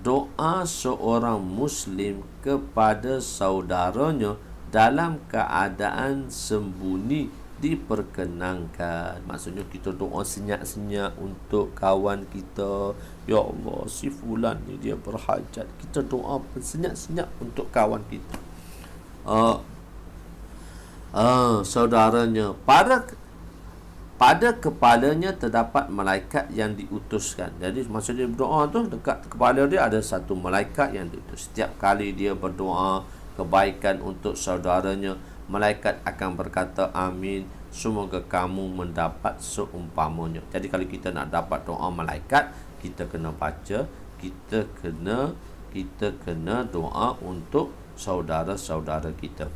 doa seorang muslim kepada saudaranya dalam keadaan sembunyi diperkenankan. Maksudnya kita doa senyap-senyap untuk kawan kita. Ya Allah, si fulan ni dia berhajat, kita doa senyap-senyap untuk kawan kita. Saudaranya, pada kepalanya terdapat malaikat yang diutuskan. Jadi masa dia berdoa tu, dekat kepala dia ada satu malaikat yang diutus. Setiap kali dia berdoa kebaikan untuk saudaranya, malaikat akan berkata amin, semoga kamu mendapat seumpamanya. Jadi kalau kita nak dapat doa malaikat, kita kena baca, kita kena doa untuk saudara-saudara kita.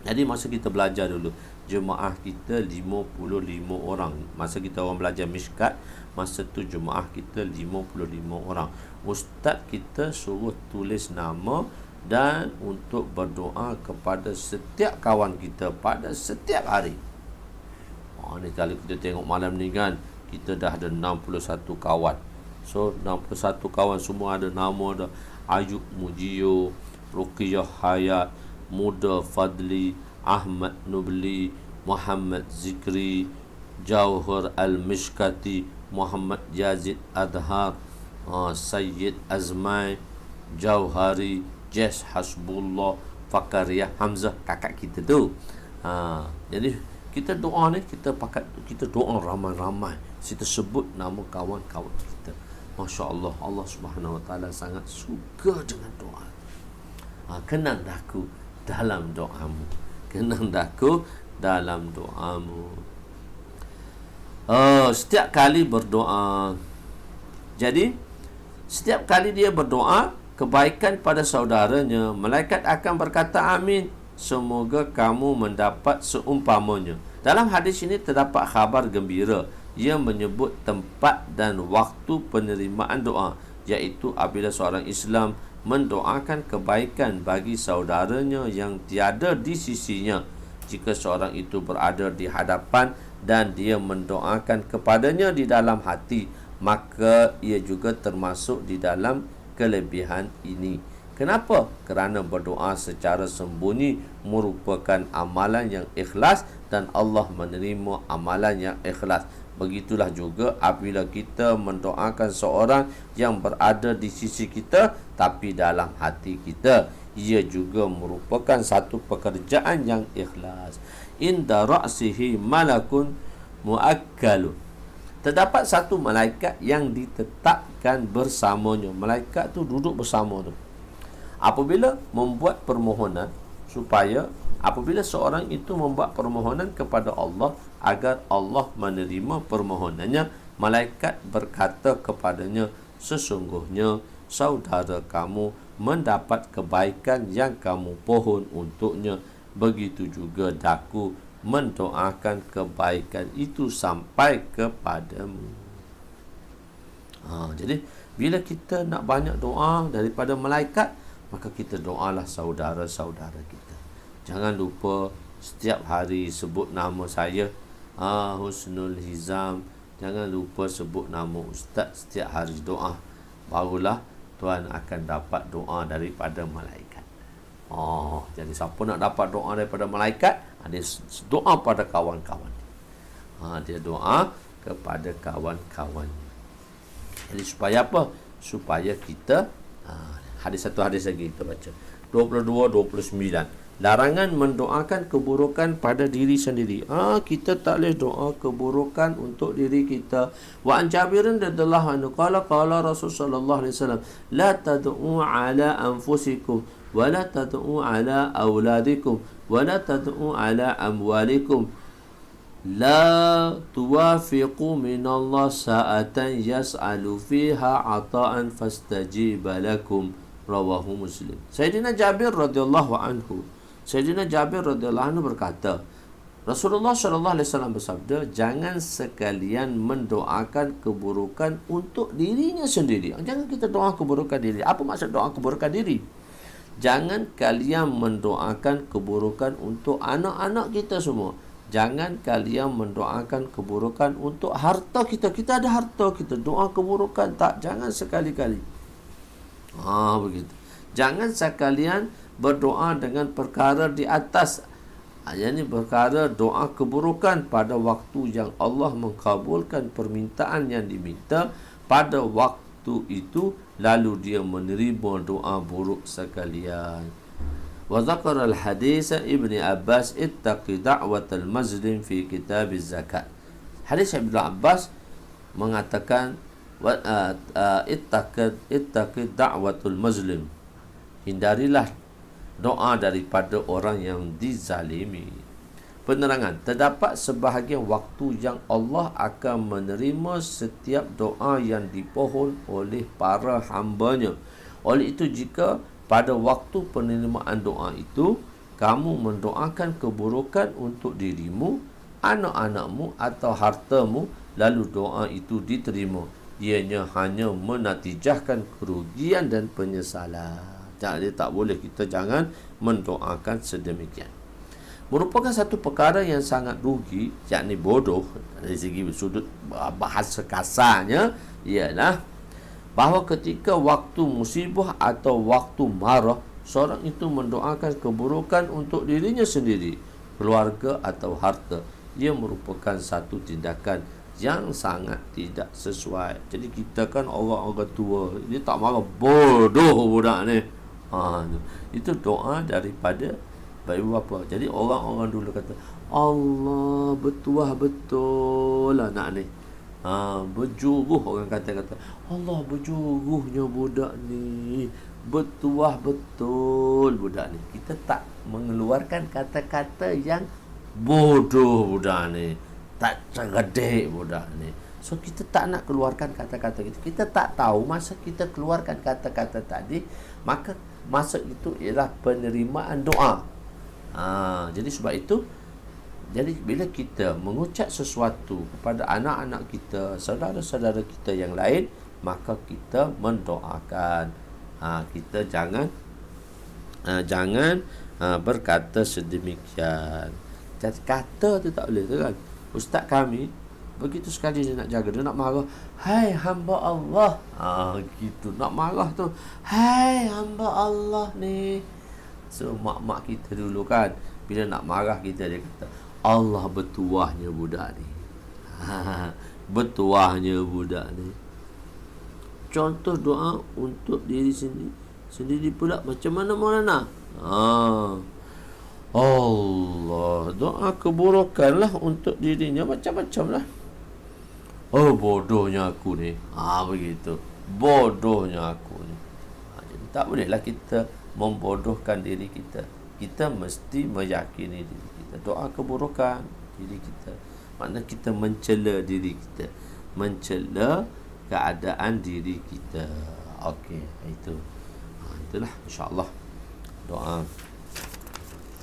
Jadi masa kita belajar dulu, jemaah kita 55 orang. Masa kita orang belajar Mishkat, masa tu jemaah kita 55 orang. Ustaz kita suruh tulis nama dan untuk berdoa kepada setiap kawan kita pada setiap hari. Ni kalau kita tengok malam ni kan, kita dah ada 61 kawan. So 61 kawan semua ada nama dah. Ayub Mujio, Ruqiyah Hayat, Muda Fadli, Ahmad Nubli, Muhammad Zikri, Jauhar Al-Mishkati, Muhammad Yazid Adhar, Sayyid Azmai, Jauhari, Jes Hasbullah, Fakariyah Hamzah, kakak kita tu. Jadi kita doa ni, kita doa ramai-ramai. Kita sebut nama kawan-kawan kita. Masya Allah, Allah Subhanahu Wa Taala sangat suka dengan doa. Kenang daku dalam doamu. Kenang daku dalam doamu. Setiap kali berdoa. Jadi setiap kali dia berdoa kebaikan pada saudaranya, malaikat akan berkata amin, semoga kamu mendapat seumpamanya. Dalam hadis ini terdapat khabar gembira yang menyebut tempat dan waktu penerimaan doa, iaitu apabila seorang Islam mendoakan kebaikan bagi saudaranya yang tiada di sisinya. Jika seorang itu berada di hadapan dan dia mendoakan kepadanya di dalam hati, maka ia juga termasuk di dalam kelebihan ini. Kenapa? Kerana berdoa secara sembunyi merupakan amalan yang ikhlas dan Allah menerima amalan yang ikhlas. Begitulah juga apabila kita mendoakan seorang yang berada di sisi kita tapi dalam hati kita, ia juga merupakan satu pekerjaan yang ikhlas. Inda ra'sihi malakun muakkalun. Terdapat satu malaikat yang ditetapkan bersamanya. Malaikat tu duduk bersama tu. Apabila membuat permohonan, apabila seorang itu membuat permohonan kepada Allah agar Allah menerima permohonannya, malaikat berkata kepadanya, sesungguhnya saudara kamu mendapat kebaikan yang kamu pohon untuknya. Begitu juga daku mendoakan kebaikan itu sampai kepadamu. Jadi bila kita nak banyak doa daripada malaikat, maka kita doalah saudara-saudara kita. Jangan lupa setiap hari sebut nama saya, Husnul Hizam. Jangan lupa sebut nama Ustaz setiap hari doa. Barulah Tuhan akan dapat doa daripada malaikat. Jadi siapa nak dapat doa daripada malaikat, dia doa pada kawan-kawan. Dia doa kepada kawan-kawan. Jadi supaya apa? Supaya kita satu hadis lagi kita baca 22-29. Larangan mendoakan keburukan pada diri sendiri. Kita tak boleh doa keburukan untuk diri kita. Wa an Jabirin radhiyallahu anhu qala Rasul sallallahu alaihi wasallam, la tad'u ala anfusikum wa la tad'u ala auladikum wa la tad'u ala amwalikum. La tuwafiqu minallah sa'atan yas'alu fiha ata'an fastajiba lakum. Rawahu Muslim. Sayyidina Jabir radhiyallahu anhu berkata, Rasulullah sallallahu alaihi wasallam bersabda, jangan sekalian mendoakan keburukan untuk dirinya sendiri. Jangan kita doa keburukan diri. Apa maksud doa keburukan diri? Jangan kalian mendoakan keburukan untuk anak-anak kita semua. Jangan kalian mendoakan keburukan untuk harta kita. Kita ada harta, kita doa keburukan. Tak, jangan sekali-kali. Begitu. Jangan sekalian berdoa dengan perkara di atas. Yang ini perkara doa keburukan pada waktu yang Allah mengkabulkan permintaan yang diminta pada waktu itu, lalu dia menerima doa buruk sekalian. Wa dzakara al-hadits Ibnu Abbas ittaqi da'watal mazlim fi kitab az-zakat. Hadis Ibnu Abbas mengatakan ittaqi da'watul mazlim. Hindarilah doa daripada orang yang dizalimi. Penerangan, terdapat sebahagian waktu yang Allah akan menerima setiap doa yang dipohon oleh para hamba-Nya. Oleh itu, jika pada waktu penerimaan doa itu kamu mendoakan keburukan untuk dirimu, anak-anakmu atau hartamu, lalu doa itu diterima, ianya hanya menatijahkan kerugian dan penyesalan. Jadi tak boleh, kita jangan mendoakan sedemikian. Merupakan satu perkara yang sangat rugi, yakni bodoh dari segi sudut bahasa kasarnya, ialah bahawa ketika waktu musibah atau waktu marah, seorang itu mendoakan keburukan untuk dirinya sendiri, keluarga atau harta. Ia merupakan satu tindakan yang sangat tidak sesuai. Jadi kita kan orang-orang tua, dia tak marah, bodoh budak ni. Itu doa daripada ibu bapa. Jadi orang-orang dulu kata, Allah bertuah betul anak ni. Berjuruh, orang kata Allah berjuruhnya budak ni, bertuah betul budak ni. Kita tak mengeluarkan kata-kata yang bodoh budak ni, tak cerdik budak ni. So kita tak nak keluarkan kata-kata itu. Kita tak tahu masa kita keluarkan kata-kata tadi, maka masa itu ialah penerimaan doa. Jadi sebab itu, jadi bila kita mengucap sesuatu kepada anak-anak kita, saudara-saudara kita yang lain, maka kita mendoakan. Kita jangan berkata sedemikian. Jadi kata tu tak boleh tu kan. Ustaz kami begitu sekali dia nak jaga, dia nak marah, hai hamba Allah. Gitu nak marah tu, hai hamba Allah ni. So mak-mak kita dulu kan, bila nak marah kita, dia kata, Allah bertuahnya budak ni. Bertuahnya budak ni. Contoh doa untuk diri sendiri pula macam mana Maulana? Allah, doa keburukan lah untuk dirinya macam-macam lah. Oh, bodohnya aku ni. Begitu. Bodohnya aku ni. Jadi tak bolehlah kita membodohkan diri kita. Kita mesti meyakini diri kita. Doa keburukan diri kita, makna kita mencela diri kita, mencela keadaan diri kita. Okey, itu. Itulah insya-Allah doa.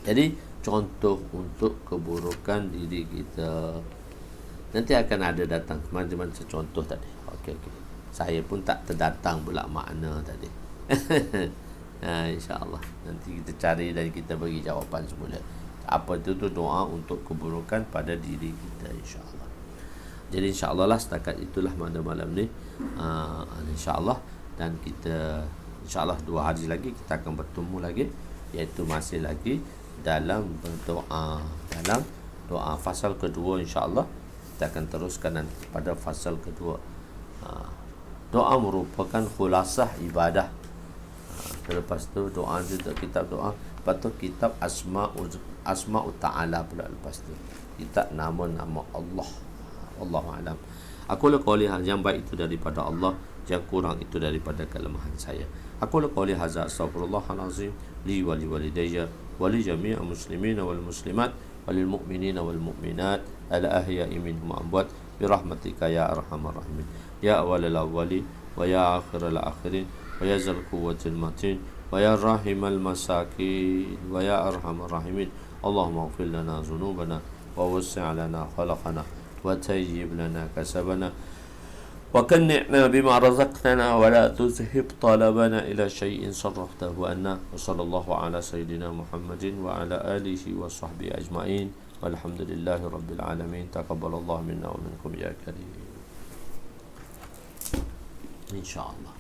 Jadi contoh untuk keburukan diri kita. Nanti akan ada datang macam-macam contoh tadi. Okey. Saya pun tak terdatang pula makna tadi. InsyaAllah nanti kita cari dan kita bagi jawapan semula. Apa itu doa untuk keburukan pada diri kita, insyaAllah. Jadi insyaAllah lah, setakat itulah malam ni. InsyaAllah. Dan kita insyaAllah 2 hari lagi kita akan bertemu lagi, iaitu masih lagi dalam berdoa, dalam doa fasal kedua. InsyaAllah kita akan teruskan nanti pada fasal kedua. Doa merupakan khulasah ibadah. Lepas tu doa juga kitab doa. Lepas tu kitab Asma'u Ta'ala pula lepas tu. Kitab nama-nama Allah. Allahu'alam. Aku qauli yang baik itu daripada Allah, yang kurang itu daripada kelemahan saya. Aku qauli hadza astaghfirullahalazim li wa li walidayya wa li jami'il muslimina wal muslimat wal mu'minina wal mu'minat al ahya'i minhum amwat bi rahmatika ya arhamar rahimin ya awwalal awwali wa ya akhiral akhirin wa ya zal quwwatil matin wa ya rahimal masakin wa ya arhamar rahimin. Allahumma ighfir lana dhunubana wa wasi' lana khalaqana wa tayyib lana kasabana wa kanni'na bima razaqtana wa la tuzhib talabana ila shay'in sarraftahu anna. Wa sallallahu ala sayyidina Muhammadin wa ala alihi wa sahbihi ajma'in walhamdulillahi rabbil alamin. Taqabbalallahu minna wa minkum ya karim. InsyaAllah.